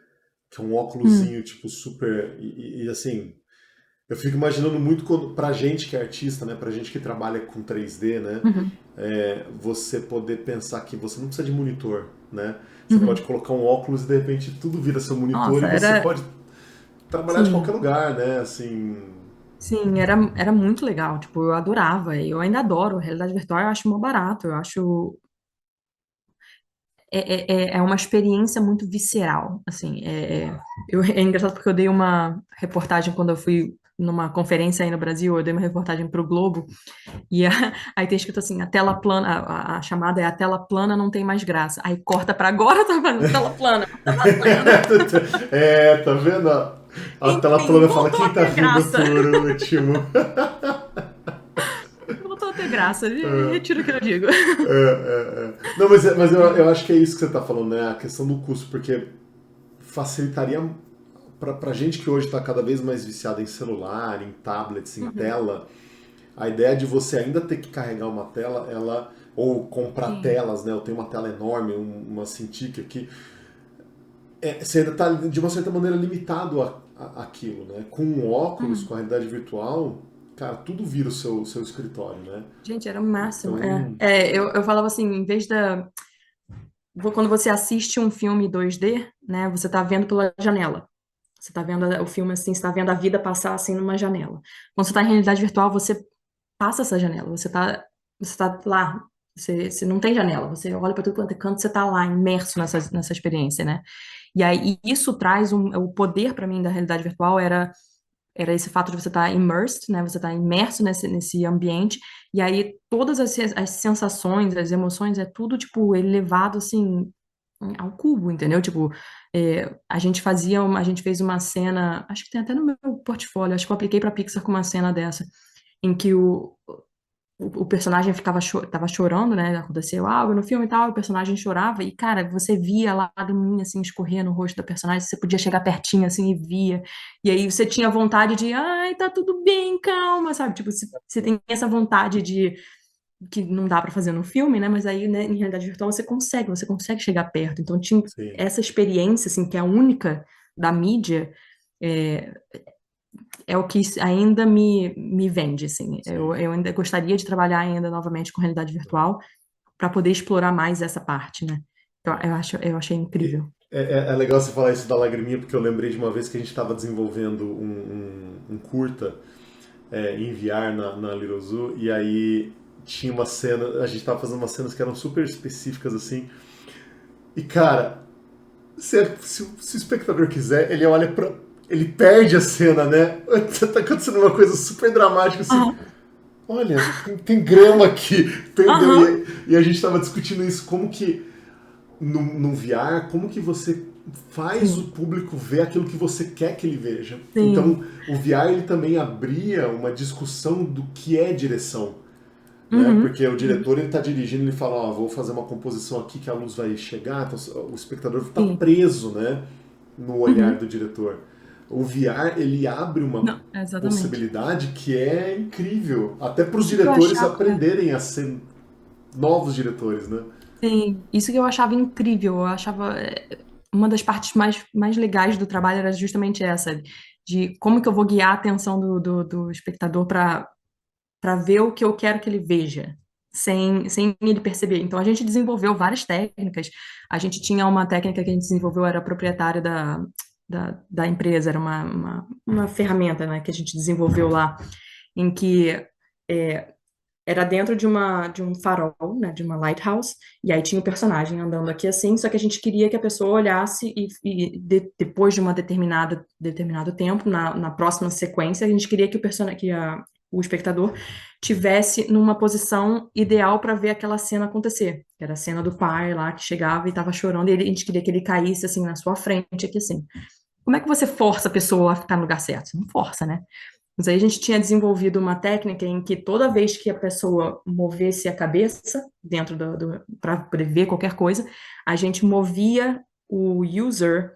Speaker 1: um
Speaker 2: Hum,
Speaker 1: óculosinho, tipo, super. E, assim, eu fico imaginando muito quando, pra gente que é artista, né, pra gente que trabalha com 3D, né,
Speaker 2: uhum,
Speaker 1: você poder pensar que você não precisa de monitor, né? Você pode
Speaker 2: uhum.
Speaker 1: colocar um óculos e de repente tudo vira seu monitor e
Speaker 2: Nossa,
Speaker 1: você pode trabalhar de qualquer
Speaker 2: sim,
Speaker 1: lugar, né? Assim.
Speaker 2: sim, era muito legal, tipo, eu adorava, eu ainda adoro, realidade virtual eu acho mó barato, eu acho, é uma experiência muito visceral, assim, é engraçado porque eu dei uma reportagem quando eu fui numa conferência aí no Brasil, eu dei uma reportagem para o Globo, e aí tem escrito assim, a tela plana, a chamada é a tela plana não tem mais graça, aí corta para agora, tá falando tela plana,
Speaker 1: Tá vendo? A tela
Speaker 2: enfim,
Speaker 1: plana fala
Speaker 2: voltou
Speaker 1: quem
Speaker 2: a
Speaker 1: tá
Speaker 2: ter
Speaker 1: vindo
Speaker 2: graça.
Speaker 1: por último.
Speaker 2: Voltou a ter graça. Retiro o que eu digo.
Speaker 1: Não, mas eu acho que é isso que você tá falando, né? A questão do custo, porque facilitaria pra gente que hoje tá cada vez mais viciado em celular, em tablets, em
Speaker 2: Uhum.
Speaker 1: tela, a ideia de você ainda ter que carregar uma tela, ou comprar
Speaker 2: Sim.
Speaker 1: telas, né? Eu tenho uma tela enorme, uma Cintiq aqui. Você ainda está, de uma certa maneira, limitado àquilo, né? Com um óculos, com
Speaker 2: Uhum.
Speaker 1: a realidade virtual, cara, tudo vira o seu escritório, né?
Speaker 2: Gente, era o máximo.
Speaker 1: Então,
Speaker 2: Eu falava assim, em vez da. Quando você assiste um filme 2D, né, você tá vendo pela janela. Você tá vendo o filme assim, você tá vendo a vida passar assim numa janela. Quando você tá em realidade virtual, você passa essa janela. Você tá lá. Você não tem janela. Você olha para todo quanto é canto, você tá lá, imerso nessa experiência, né? E aí isso traz o poder para mim da realidade virtual era esse fato de você estar immersed, né? Você estar imerso nesse ambiente, e aí todas as sensações, as emoções, é tudo, tipo, elevado, assim, ao cubo, entendeu? Tipo, a gente fez uma cena, acho que tem até no meu portfólio, acho que eu apliquei pra Pixar com uma cena dessa, em que o personagem tava chorando, né? Aconteceu algo no filme e tal, o personagem chorava, e, cara, você via a lágriminha, assim, escorrer no rosto da personagem, você podia chegar pertinho, assim, e via. E aí você tinha vontade de, ai, tá tudo bem, calma, sabe? Tipo, você tem essa vontade de, que não dá pra fazer no filme, né? Mas aí, né, em realidade virtual, você consegue chegar perto. Então, tinha
Speaker 1: sim,
Speaker 2: essa experiência, assim, que é a única da mídia, é, é o que ainda me vende, assim. Eu,
Speaker 1: sim.
Speaker 2: eu ainda gostaria de trabalhar ainda novamente com realidade virtual para poder explorar mais essa parte, né? Eu achei incrível.
Speaker 1: É legal você falar isso da lagriminha, porque eu lembrei de uma vez que a gente estava desenvolvendo um curta em VR na Little Zoo, e aí tinha uma cena, a gente estava fazendo umas cenas que eram super específicas assim, e cara, se o espectador quiser, ele olha pra. Ele perde a cena, né? Tá acontecendo uma coisa super dramática assim.
Speaker 2: Aham,
Speaker 1: Olha, tem grama aqui,
Speaker 2: aham,
Speaker 1: perdeu. E a gente estava discutindo isso, como que no VR, como que você faz o
Speaker 2: sim,
Speaker 1: público ver aquilo que você quer que ele veja.
Speaker 2: sim.
Speaker 1: Então, o VR ele também abria uma discussão do que é direção, né?
Speaker 2: Uhum,
Speaker 1: Porque o
Speaker 2: uhum,
Speaker 1: diretor ele está dirigindo, ele fala, ó, vou fazer uma composição aqui que a luz vai chegar, então o espectador está
Speaker 2: sim.
Speaker 1: preso, né, no olhar
Speaker 2: Uhum.
Speaker 1: do diretor. O VR ele abre uma
Speaker 2: Não, exatamente.
Speaker 1: possibilidade que é incrível, até para os
Speaker 2: Isso que eu
Speaker 1: diretores
Speaker 2: achava.
Speaker 1: aprenderem a ser novos diretores, né?
Speaker 2: Sim, isso que eu achava incrível. Eu achava uma das partes mais legais do trabalho era justamente essa, de como que eu vou guiar a atenção do espectador para ver o que eu quero que ele veja, sem ele perceber. Então, a gente desenvolveu várias técnicas. A gente tinha uma técnica que a gente desenvolveu, era proprietária da empresa, era uma ferramenta, né, que a gente desenvolveu lá, em que é, era dentro de um farol, né, de uma lighthouse, e aí tinha o personagem andando aqui assim, só que a gente queria que a pessoa olhasse depois de uma determinado tempo, na próxima sequência, a gente queria que o espectador tivesse numa posição ideal para ver aquela cena acontecer, que era a cena do pai lá que chegava e estava chorando, e a gente queria que ele caísse assim na sua frente, aqui assim. Como é que você força a pessoa a ficar no lugar certo? Você não força, né? Mas aí a gente tinha desenvolvido uma técnica em que toda vez que a pessoa movesse a cabeça dentro para poder ver qualquer coisa, a gente movia o user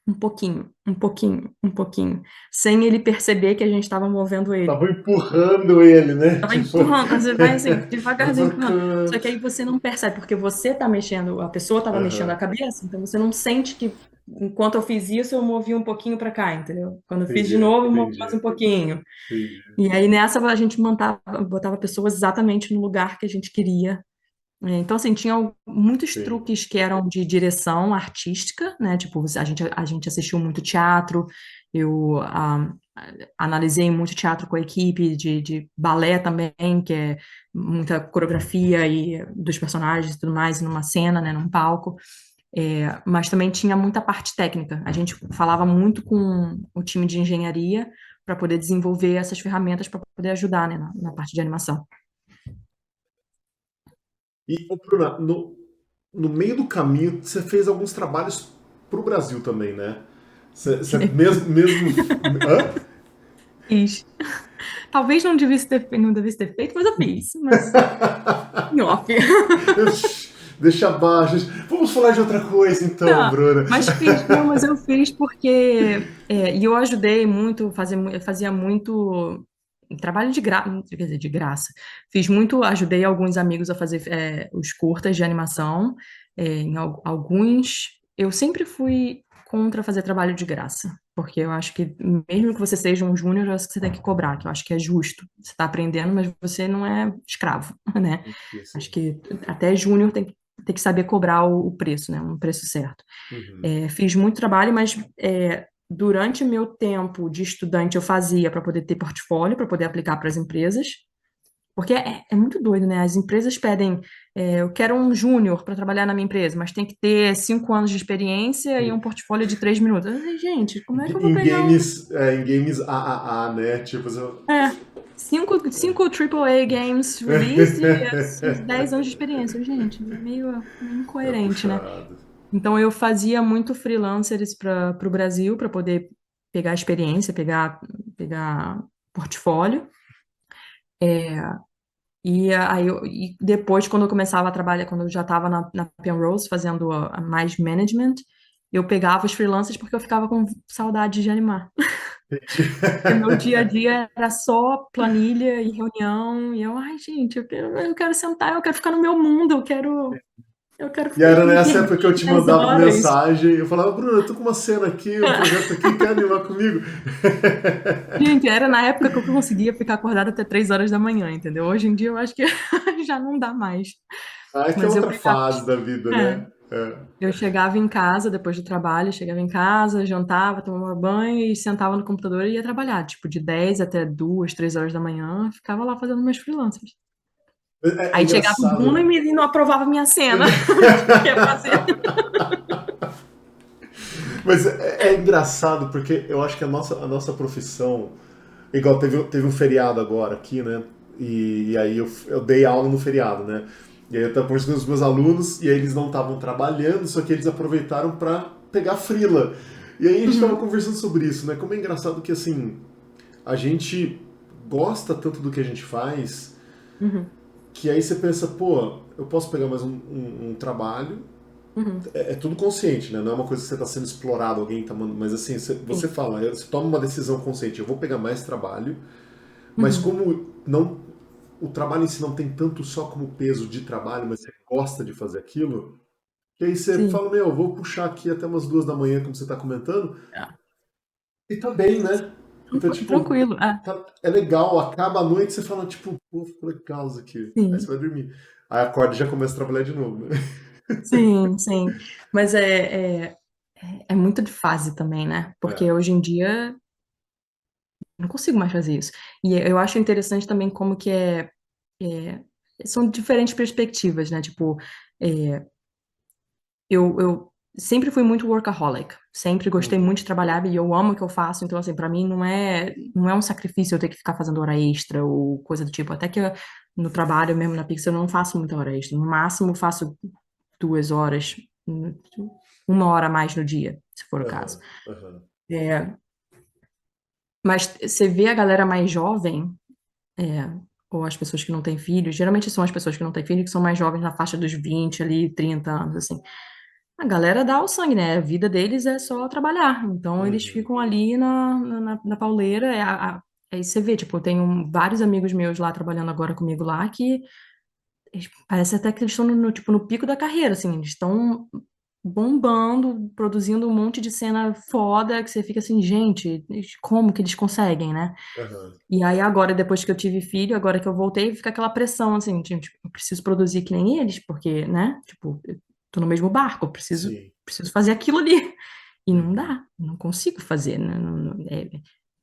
Speaker 2: um pouquinho, um pouquinho, um pouquinho, sem ele perceber que a gente estava movendo ele.
Speaker 1: Tava empurrando ele, né?
Speaker 2: Tava
Speaker 1: Tipo,
Speaker 2: empurrando, você vai assim,
Speaker 1: vai
Speaker 2: devagarzinho empurrando. Só
Speaker 1: trocando.
Speaker 2: que aí você não percebe, porque você tá mexendo, a pessoa tava mexendo a
Speaker 1: Aham,
Speaker 2: cabeça, então você não sente que enquanto eu fiz isso, eu movi um pouquinho para cá, entendeu? Quando eu fiz de
Speaker 1: entendi,
Speaker 2: novo, eu movi mais um
Speaker 1: entendi,
Speaker 2: pouquinho.
Speaker 1: entendi.
Speaker 2: E aí nessa a gente botava pessoas exatamente no lugar que a gente queria. Então, assim, tinha muitos
Speaker 1: Sim.
Speaker 2: truques que eram de direção artística, né? Tipo, a gente assistiu muito teatro, eu analisei muito teatro com a equipe de balé também, que é muita coreografia e dos personagens e tudo mais numa cena, né? Num palco. Mas também tinha muita parte técnica. A gente falava muito com o time de engenharia para poder desenvolver essas ferramentas para poder ajudar, né, na parte de animação.
Speaker 1: E, ô, Bruna, no meio do caminho, você fez alguns trabalhos pro Brasil também, né? Você mesmo. Hã?
Speaker 2: Fiz. Talvez não devesse ter feito, mas eu fiz. Mas em off.
Speaker 1: Deixa abaixo. Vamos falar de outra coisa então,
Speaker 2: Não,
Speaker 1: Bruna.
Speaker 2: mas fiz, não, mas eu fiz porque e eu ajudei muito, eu fazia muito trabalho de graça, quer dizer, de graça. Fiz muito, ajudei alguns amigos a fazer os curtas de animação. Em alguns, eu sempre fui contra fazer trabalho de graça, porque eu acho que mesmo que você seja um júnior, eu acho que você tem que cobrar, que eu acho que é justo. Você está aprendendo, mas você não é escravo, né? Acho
Speaker 1: Sim.
Speaker 2: que até júnior tem que saber cobrar o preço, né? Um preço certo.
Speaker 1: Uhum.
Speaker 2: Fiz muito trabalho, mas durante meu tempo de estudante eu fazia para poder ter portfólio, para poder aplicar para as empresas, porque é muito doido, né? As empresas pedem, eu quero um júnior para trabalhar na minha empresa, mas tem que ter 5 anos de experiência e um portfólio de 3 minutos. Eu falei, gente, como é que eu vou pegar um.
Speaker 1: Em games AAA, né? Tipo,
Speaker 2: É, cinco AAA games release e 10 anos de experiência. Gente, meio
Speaker 1: é
Speaker 2: incoerente, né?
Speaker 1: puxado.
Speaker 2: Então, eu fazia muito freelancers para o Brasil para poder pegar experiência, pegar portfólio. E depois, quando eu começava a trabalhar, quando eu já estava na Penrose fazendo a mais management, eu pegava os freelancers porque eu ficava com saudade de animar. Porque meu dia a dia era só planilha e reunião, e ai, gente, eu quero sentar, eu quero ficar no meu mundo, eu quero
Speaker 1: E era
Speaker 2: me
Speaker 1: nessa
Speaker 2: perder
Speaker 1: época que eu te
Speaker 2: nas
Speaker 1: mandava
Speaker 2: horas.
Speaker 1: mensagem, eu falava, Bruna, eu tô com uma cena aqui, um projeto aqui, quer animar comigo?
Speaker 2: Gente, era na época que eu conseguia ficar acordada até 3 horas da manhã, entendeu? Hoje em dia eu acho que já não dá mais.
Speaker 1: Ah, é que é
Speaker 2: Mas eu
Speaker 1: outra
Speaker 2: pegava.
Speaker 1: fase da vida,
Speaker 2: É,
Speaker 1: né? É.
Speaker 2: Eu chegava em casa depois do trabalho, chegava em casa, jantava, tomava banho e sentava no computador e ia trabalhar, tipo, de 10 até 2, 3 horas da manhã, ficava lá fazendo meus freelancers.
Speaker 1: É
Speaker 2: Aí chegava o Bruno e,
Speaker 1: engraçado.
Speaker 2: não aprovava minha cena que ia fazer.
Speaker 1: Mas é engraçado porque eu acho que a nossa profissão, igual teve um feriado agora aqui, né? E aí eu dei aula no feriado, né? E aí eu tava conversando com os meus alunos e aí eles não estavam trabalhando, só que eles aproveitaram para pegar frila. E aí a gente tava
Speaker 2: Uhum,
Speaker 1: conversando sobre isso, né? Como é engraçado que assim, a gente gosta tanto do que a gente faz
Speaker 2: uhum,
Speaker 1: que aí você pensa, pô, eu posso pegar mais um trabalho.
Speaker 2: uhum.
Speaker 1: É tudo consciente, né? Não é uma coisa que você está sendo explorado, alguém tá mandando. Mas assim, você
Speaker 2: Sim.
Speaker 1: fala, você toma uma decisão consciente, eu vou pegar mais trabalho, mas
Speaker 2: Uhum,
Speaker 1: como não, o trabalho em si não tem tanto só como peso de trabalho, mas você gosta de fazer aquilo, que aí você
Speaker 2: sim.
Speaker 1: fala, meu, eu vou puxar aqui até umas 2 da manhã, como você está comentando,
Speaker 2: Ah,
Speaker 1: e tá bem, né? Então, tipo,
Speaker 2: tranquilo. Ah,
Speaker 1: é legal, acaba a noite, você fala, tipo, pô, ficou legal isso aqui. Aí você
Speaker 2: sim.
Speaker 1: vai dormir. Aí acorda e já começa a trabalhar de novo, né?
Speaker 2: Sim, sim. Mas é muito de fase também, né? Porque
Speaker 1: É.
Speaker 2: hoje em dia eu não consigo mais fazer isso. E eu acho interessante também como que é- são diferentes perspectivas, né? Tipo, é, eu sempre fui muito workaholic, sempre gostei
Speaker 1: Uhum.
Speaker 2: muito de trabalhar e eu amo o que eu faço, então assim, para mim não é um sacrifício eu ter que ficar fazendo hora extra ou coisa do tipo, até que no trabalho mesmo na Pixar eu não faço muita hora extra, no máximo faço 2 horas, 1 hora a mais no dia, se for o caso.
Speaker 1: Aham, aham.
Speaker 2: É, mas você vê a galera mais jovem, é, ou as pessoas que não têm filhos, geralmente são as pessoas que não têm filhos, que são mais jovens na faixa dos 20 ali, 30 anos, assim. A galera dá o sangue, né? A vida deles é só trabalhar. Então eles
Speaker 1: Uhum.
Speaker 2: ficam ali na pauleira. Aí você vê, tipo, eu tenho vários amigos meus lá trabalhando agora comigo lá que parece até que eles estão tipo, no pico da carreira, assim, eles estão bombando, produzindo um monte de cena foda que você fica assim, gente, como que eles conseguem, né?
Speaker 1: Aham.
Speaker 2: E aí agora, depois que eu tive filho, agora que eu voltei, fica aquela pressão, assim, tipo, eu preciso produzir que nem eles, porque, né, tipo, eu tô no mesmo barco, eu preciso,
Speaker 1: Sim.
Speaker 2: preciso fazer aquilo ali. E não
Speaker 1: Uhum.
Speaker 2: dá, não consigo fazer, né?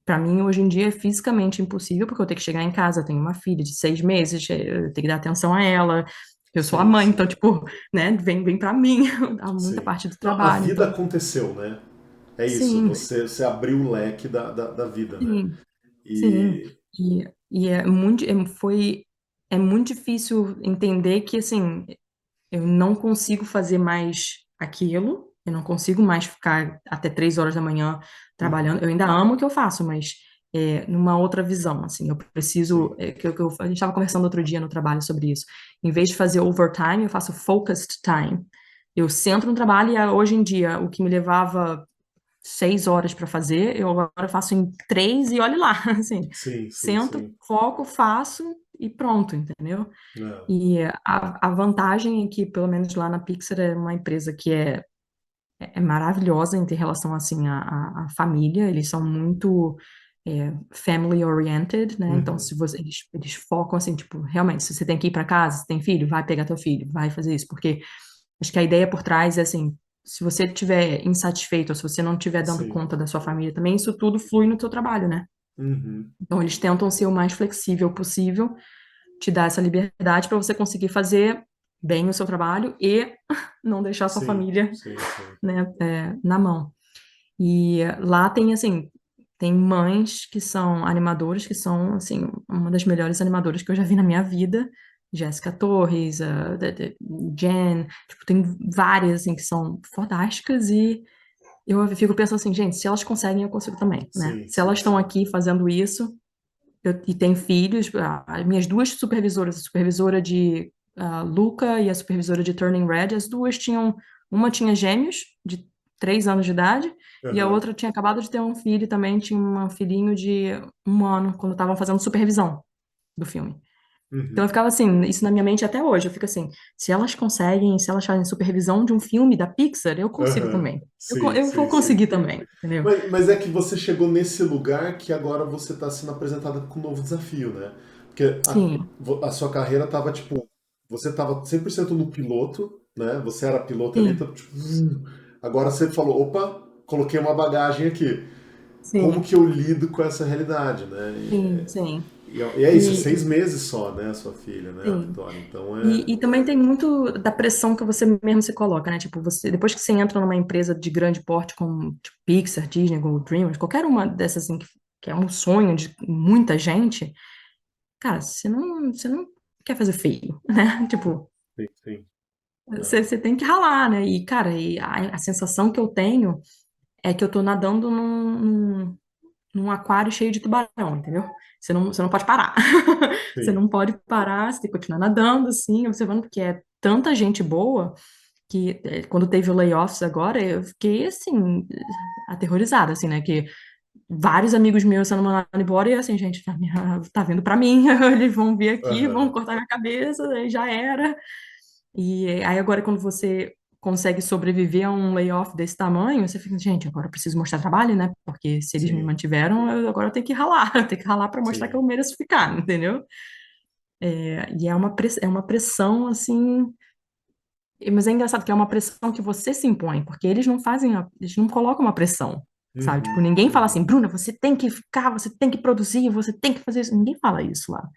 Speaker 2: Para mim, hoje em dia, é fisicamente impossível, porque eu tenho que chegar em casa, eu tenho uma filha de 6 meses, eu tenho que dar atenção a ela, eu sou a
Speaker 1: Sim,
Speaker 2: mãe, então,
Speaker 1: sim,
Speaker 2: tipo, né, vem para mim, dá muita
Speaker 1: sim.
Speaker 2: parte do
Speaker 1: Não, a
Speaker 2: trabalho,
Speaker 1: vida
Speaker 2: então,
Speaker 1: aconteceu, né? É isso,
Speaker 2: sim,
Speaker 1: você abriu o leque da vida, né?
Speaker 2: sim. Sim,
Speaker 1: E.
Speaker 2: e é muito difícil entender que, assim, eu não consigo fazer mais aquilo, eu não consigo mais ficar até 3 horas da manhã trabalhando.
Speaker 1: Uhum.
Speaker 2: Eu ainda amo o que eu faço, mas numa outra visão, assim, eu preciso,
Speaker 1: Sim,
Speaker 2: a gente estava conversando outro dia no trabalho sobre isso. Em vez de fazer overtime, eu faço focused time. Eu sento no trabalho e hoje em dia o que me levava 6 horas para fazer, eu agora faço em 3 e olhe lá, assim,
Speaker 1: sim, sim,
Speaker 2: sento,
Speaker 1: sim.
Speaker 2: foco, faço e pronto, entendeu?
Speaker 1: É.
Speaker 2: E a vantagem é que, pelo menos lá na Pixar, é uma empresa que é maravilhosa em ter relação, assim, à família, eles são muito family oriented, né? Então,
Speaker 1: Uhum.
Speaker 2: se você, eles focam, assim, tipo, realmente, se você tem que ir para casa, se tem filho, vai pegar teu filho, vai fazer isso, porque acho que a ideia por trás é assim, se você estiver insatisfeito ou se você não estiver dando
Speaker 1: Sim.
Speaker 2: conta da sua família também, isso tudo flui no seu trabalho, né?
Speaker 1: Uhum.
Speaker 2: Então eles tentam ser o mais flexível possível, te dar essa liberdade para você conseguir fazer bem o seu trabalho e não deixar a sua
Speaker 1: Sim,
Speaker 2: família,
Speaker 1: sim, sim.
Speaker 2: né, na mão. E lá tem assim, tem mães que são animadoras, que são assim, uma das melhores animadoras que eu já vi na minha vida. Jéssica Torres, Jen, tipo, tem várias assim que são fantásticas e eu fico pensando assim, gente, se elas conseguem, eu consigo também, né?
Speaker 1: Sim,
Speaker 2: Se elas
Speaker 1: sim,
Speaker 2: estão
Speaker 1: sim.
Speaker 2: aqui fazendo isso, e têm filhos, as minhas duas supervisoras, a supervisora de Luca e a supervisora de Turning Red, as duas tinham, uma tinha gêmeos de 3 anos de idade e a
Speaker 1: Aham.
Speaker 2: outra tinha acabado de ter um filho também, tinha um filhinho de 1 ano, quando estavam fazendo supervisão do filme. Então eu
Speaker 1: Uhum.
Speaker 2: ficava assim, isso na minha mente até hoje, eu fico assim, se elas conseguem, se elas fazem supervisão de um filme da Pixar, eu consigo
Speaker 1: Aham.
Speaker 2: também.
Speaker 1: Sim,
Speaker 2: Eu vou
Speaker 1: sim, sim.
Speaker 2: conseguir também, entendeu?
Speaker 1: Mas é que você chegou nesse lugar que agora você está sendo apresentada com um novo desafio, né? Porque
Speaker 2: Sim.
Speaker 1: a sua carreira estava tipo, você estava 100% no piloto, né? Você era piloto ali,
Speaker 2: Sim,
Speaker 1: tá, tipo, agora você falou, opa, coloquei uma bagagem aqui. Como
Speaker 2: sim,
Speaker 1: que eu lido com essa realidade, né?
Speaker 2: sim, sim.
Speaker 1: E é isso,
Speaker 2: E,
Speaker 1: 6 meses só, né, sua filha, né, a
Speaker 2: sim.
Speaker 1: Vitória? Então
Speaker 2: E também tem muito da pressão que você mesmo se coloca, né? Tipo, você, depois que você entra numa empresa de grande porte como tipo, Pixar, Disney, Google Dreamers, qualquer uma dessas assim, que é um sonho de muita gente, cara, você não quer fazer feio, né? Tipo,
Speaker 1: sim, sim.
Speaker 2: você tem que ralar, né? E, cara, a sensação que eu tenho é que eu tô nadando num aquário cheio de tubarão, entendeu? Você não pode parar. Você
Speaker 1: Sim.
Speaker 2: não pode parar, você tem que continuar nadando, assim, observando, porque é tanta gente boa que quando teve o layoffs agora, eu fiquei, assim, aterrorizada, assim, né? Que vários amigos meus sendo mandados embora e, assim, gente, tá vindo pra mim, eles vão vir aqui, vão
Speaker 1: Aham.
Speaker 2: cortar minha cabeça, aí já era. E aí agora quando você consegue sobreviver a um layoff desse tamanho, você fica, gente, agora eu preciso mostrar trabalho, né? Porque se eles me
Speaker 1: Sim,
Speaker 2: mantiveram, agora eu tenho que ralar, eu tenho que ralar para mostrar que eu
Speaker 1: sim.
Speaker 2: mereço ficar, entendeu? E é uma pressão assim, mas é engraçado que é uma pressão que você se impõe, porque eles não fazem, eles não colocam uma pressão, sabe? Tipo,
Speaker 1: Uhum,
Speaker 2: ninguém fala assim,
Speaker 1: uhum.
Speaker 2: Bruna, você tem que ficar, você tem que produzir, você tem que fazer isso. Ninguém fala isso lá,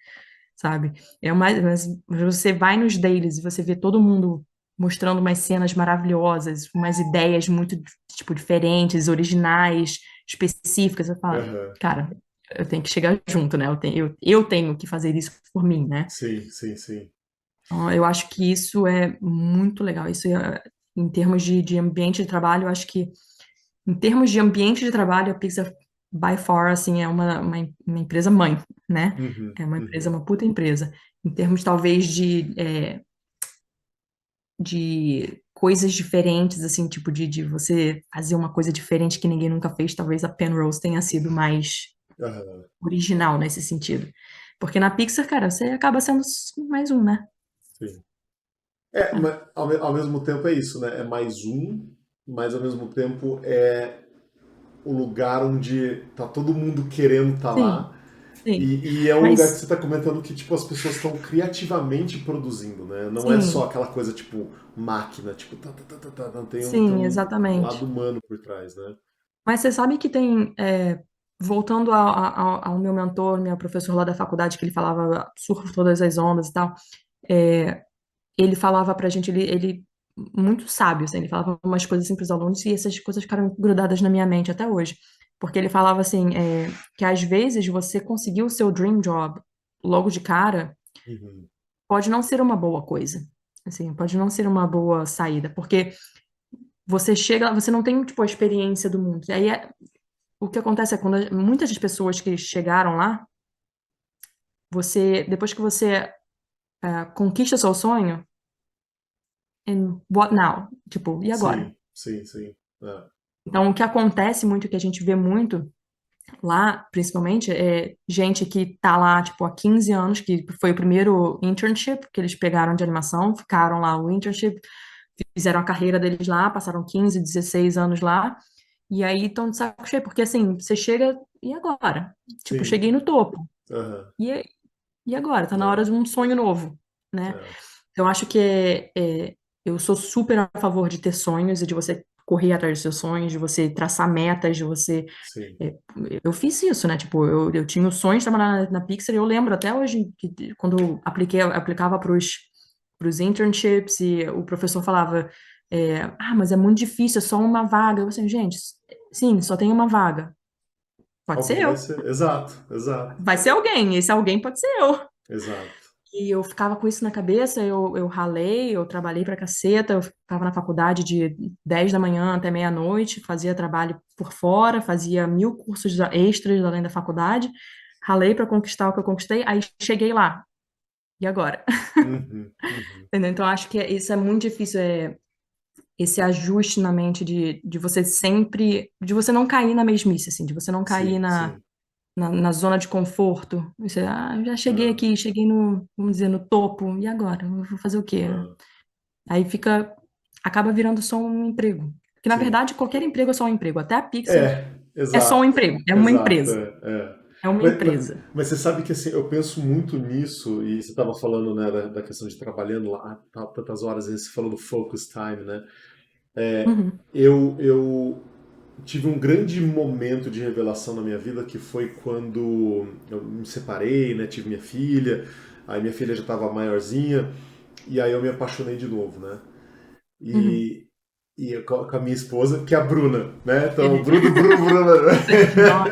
Speaker 2: sabe? É mais, mas você vai nos dailies e você vê todo mundo mostrando umas cenas maravilhosas, umas ideias muito, tipo, diferentes, originais, específicas. Você fala,
Speaker 1: Aham.
Speaker 2: cara, eu tenho que chegar junto, né? Eu tenho que fazer isso por mim, né?
Speaker 1: Sim, sim, sim.
Speaker 2: Então, eu acho que isso é muito legal. Isso é, em termos de ambiente de trabalho, eu acho que em termos de ambiente de trabalho, a Pixar, by far, assim, é uma empresa mãe, né?
Speaker 1: Uhum,
Speaker 2: É uma empresa,
Speaker 1: uhum.
Speaker 2: uma puta empresa. Em termos, talvez, de coisas diferentes, assim, tipo, de você fazer uma coisa diferente que ninguém nunca fez, talvez a Penrose tenha sido mais
Speaker 1: Aham,
Speaker 2: original nesse sentido. Porque na Pixar, cara, você acaba sendo mais um, né?
Speaker 1: sim. É,
Speaker 2: É.
Speaker 1: mas ao mesmo tempo é isso, né? É mais um, mas ao mesmo tempo é o lugar onde tá todo mundo querendo estar
Speaker 2: Sim,
Speaker 1: lá.
Speaker 2: sim.
Speaker 1: E é um lugar que
Speaker 2: Mas,
Speaker 1: você está comentando que tipo, as pessoas estão criativamente produzindo, né? Não é só
Speaker 2: sim,
Speaker 1: aquela coisa tipo máquina, tipo, não tem
Speaker 2: sim,
Speaker 1: um lado
Speaker 2: exatamente.
Speaker 1: humano por trás, né?
Speaker 2: Mas você sabe que tem, voltando ao meu mentor, meu professor lá da faculdade, que ele falava surfa todas as ondas e tal, é, ele falava pra gente, ele muito sábio, assim, ele falava umas coisas assim pros alunos e essas coisas ficaram grudadas na minha mente até hoje. Porque ele falava assim, que às vezes você conseguir o seu dream job logo de cara
Speaker 1: Uhum.
Speaker 2: pode não ser uma boa coisa. Assim, pode não ser uma boa saída, porque você chega, você não tem, tipo, a experiência do mundo. E aí o que acontece é quando muitas das pessoas que chegaram lá, você, depois que você conquista seu sonho, and what now? Tipo, e agora?
Speaker 1: Sim, sim, sim. É.
Speaker 2: Então, o que acontece muito, o que a gente vê muito lá, principalmente, é gente que tá lá, tipo, há 15 anos, que foi o primeiro internship que eles pegaram de animação, ficaram lá o internship, fizeram a carreira deles lá, passaram 15, 16 anos lá, e aí estão de saco cheio, porque assim, você chega, e agora? Tipo,
Speaker 1: Sim.
Speaker 2: cheguei no topo.
Speaker 1: Aham.
Speaker 2: E, e agora? Tá na hora
Speaker 1: É,
Speaker 2: de um sonho novo, né?
Speaker 1: é,
Speaker 2: Então, eu acho que eu sou super a favor de ter sonhos e de você correr atrás dos seus sonhos, de você traçar metas, de você.
Speaker 1: sim.
Speaker 2: é, eu fiz isso, né? Tipo, eu tinha o sonho de trabalhar na Pixar e eu lembro até hoje que quando eu aplicava para os internships e o professor falava: mas é muito difícil, é só uma vaga. Eu assim, gente, sim, só tem uma vaga. Pode ser
Speaker 1: Alguém vai
Speaker 2: eu.
Speaker 1: ser. Exato, exato,
Speaker 2: Vai ser alguém, esse alguém pode ser eu.
Speaker 1: exato.
Speaker 2: E eu ficava com isso na cabeça, eu ralei, eu trabalhei pra caceta, eu ficava na faculdade de 10 da manhã até meia-noite, fazia trabalho por fora, fazia 1000 cursos extras além da faculdade, ralei pra conquistar o que eu conquistei, aí cheguei lá. E agora?
Speaker 1: Uhum, uhum.
Speaker 2: Entendeu? Então, acho que isso é muito difícil, esse ajuste na mente de você sempre, de você não cair na mesmice, assim, de você não cair
Speaker 1: Sim, sim.
Speaker 2: na zona de conforto. Você, já cheguei
Speaker 1: É,
Speaker 2: aqui, cheguei no, vamos dizer, no topo, e agora? Eu vou fazer o quê?
Speaker 1: é,
Speaker 2: Aí fica, acaba virando só um emprego. Porque, na
Speaker 1: sim.
Speaker 2: verdade, qualquer emprego é só um emprego. Até a Pixar
Speaker 1: É,
Speaker 2: é só um
Speaker 1: exato,
Speaker 2: emprego, é uma
Speaker 1: exato.
Speaker 2: empresa.
Speaker 1: É, é.
Speaker 2: É uma empresa.
Speaker 1: Mas você sabe que assim, eu penso muito nisso, e você estava falando, né, da questão de trabalhando lá tantas horas, e você falou do focus time, né?
Speaker 2: Uhum,
Speaker 1: Eu tive um grande momento de revelação na minha vida que foi quando eu me separei, né? Tive minha filha, aí minha filha já estava maiorzinha, e aí eu me apaixonei de novo, né?
Speaker 2: uhum.
Speaker 1: E, com a minha esposa, que é a Bruna, né? Então,
Speaker 2: É.
Speaker 1: Bruna.
Speaker 2: Certidão.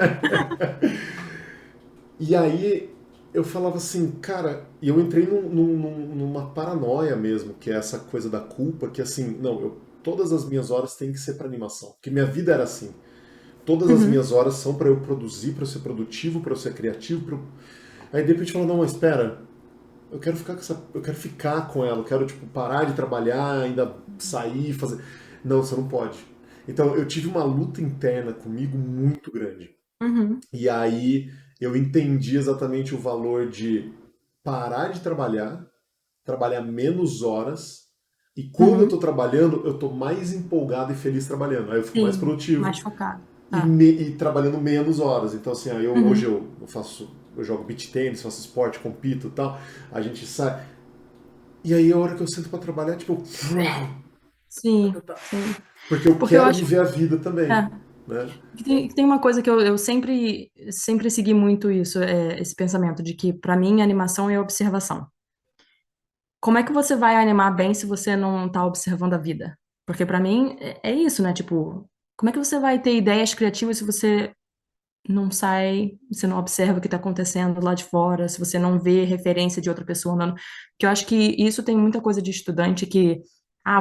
Speaker 1: E aí eu falava assim, cara, e eu entrei numa paranoia mesmo, que é essa coisa da culpa, que assim, não, todas as minhas horas têm que ser para animação, porque minha vida era assim. Todas as
Speaker 2: Uhum,
Speaker 1: minhas horas são para eu produzir, para eu ser produtivo, para eu ser criativo. Aí de repente falou, não, mas espera, eu quero ficar com ela, eu quero tipo parar de trabalhar, ainda sair, fazer. Não, você não pode. Então eu tive uma luta interna comigo muito grande.
Speaker 2: uhum,
Speaker 1: E aí eu entendi exatamente o valor de parar de trabalhar menos horas, e quando eu tô
Speaker 2: uhum.
Speaker 1: trabalhando, eu tô mais empolgado e feliz trabalhando. Aí eu fico mais
Speaker 2: Sim,
Speaker 1: produtivo
Speaker 2: mais focado.
Speaker 1: e,
Speaker 2: Tá.
Speaker 1: e trabalhando menos horas. Então assim, aí hoje
Speaker 2: Uhum.
Speaker 1: eu jogo beach tênis, faço esporte, compito e tal. A gente sai. E aí a hora que eu sento pra trabalhar, tipo,
Speaker 2: Sim, sim.
Speaker 1: porque eu
Speaker 2: Porque eu
Speaker 1: quero
Speaker 2: acho
Speaker 1: viver a vida também,
Speaker 2: é,
Speaker 1: né?
Speaker 2: que tem uma coisa que eu sempre segui muito isso, esse pensamento de que, para mim, animação é observação. Como é que você vai animar bem se você não está observando a vida? Porque, para mim, é isso, né? Tipo, como é que você vai ter ideias criativas se você não sai, você não observa o que está acontecendo lá de fora, se você não vê referência de outra pessoa andando? Porque eu acho que isso tem muita coisa de estudante que,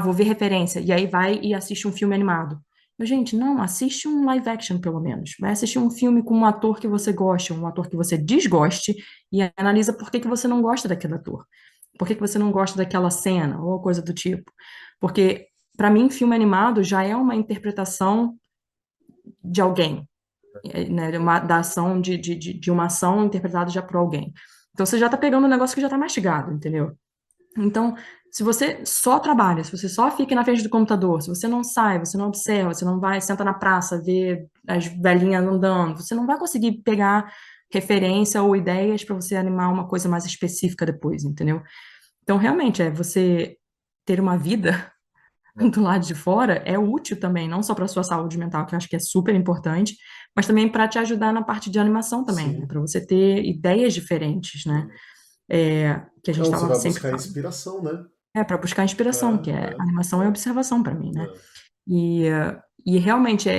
Speaker 2: vou ver referência, e aí vai e assiste um filme animado. Mas, gente, não, assiste um live action, pelo menos. Vai assistir um filme com um ator que você goste, um ator que você desgoste, e analisa por que que você não gosta daquele ator. Por que que você não gosta daquela cena, ou coisa do tipo. Porque, para mim, filme animado já é uma interpretação de alguém, né, da ação de uma ação interpretada já por alguém. Então você já está pegando um negócio que já está mastigado, entendeu? Então, se você só trabalha, se você só fica na frente do computador, se você não sai, você não observa, você não vai, senta na praça, vê as velhinhas andando, você não vai conseguir pegar referência ou ideias para você animar uma coisa mais específica depois, entendeu? Então, realmente, você ter uma vida do lado de fora é útil também, não só para sua saúde mental, que eu acho que é super importante, mas também para te ajudar na parte de animação também, né?
Speaker 1: Sim.
Speaker 2: Para você ter ideias diferentes, né? Que a gente
Speaker 1: Não, você
Speaker 2: estava
Speaker 1: vai
Speaker 2: sempre
Speaker 1: buscar
Speaker 2: falando.
Speaker 1: inspiração, né?
Speaker 2: Para buscar
Speaker 1: É,
Speaker 2: inspiração, que é
Speaker 1: é,
Speaker 2: animação é observação para mim, né?
Speaker 1: é.
Speaker 2: E realmente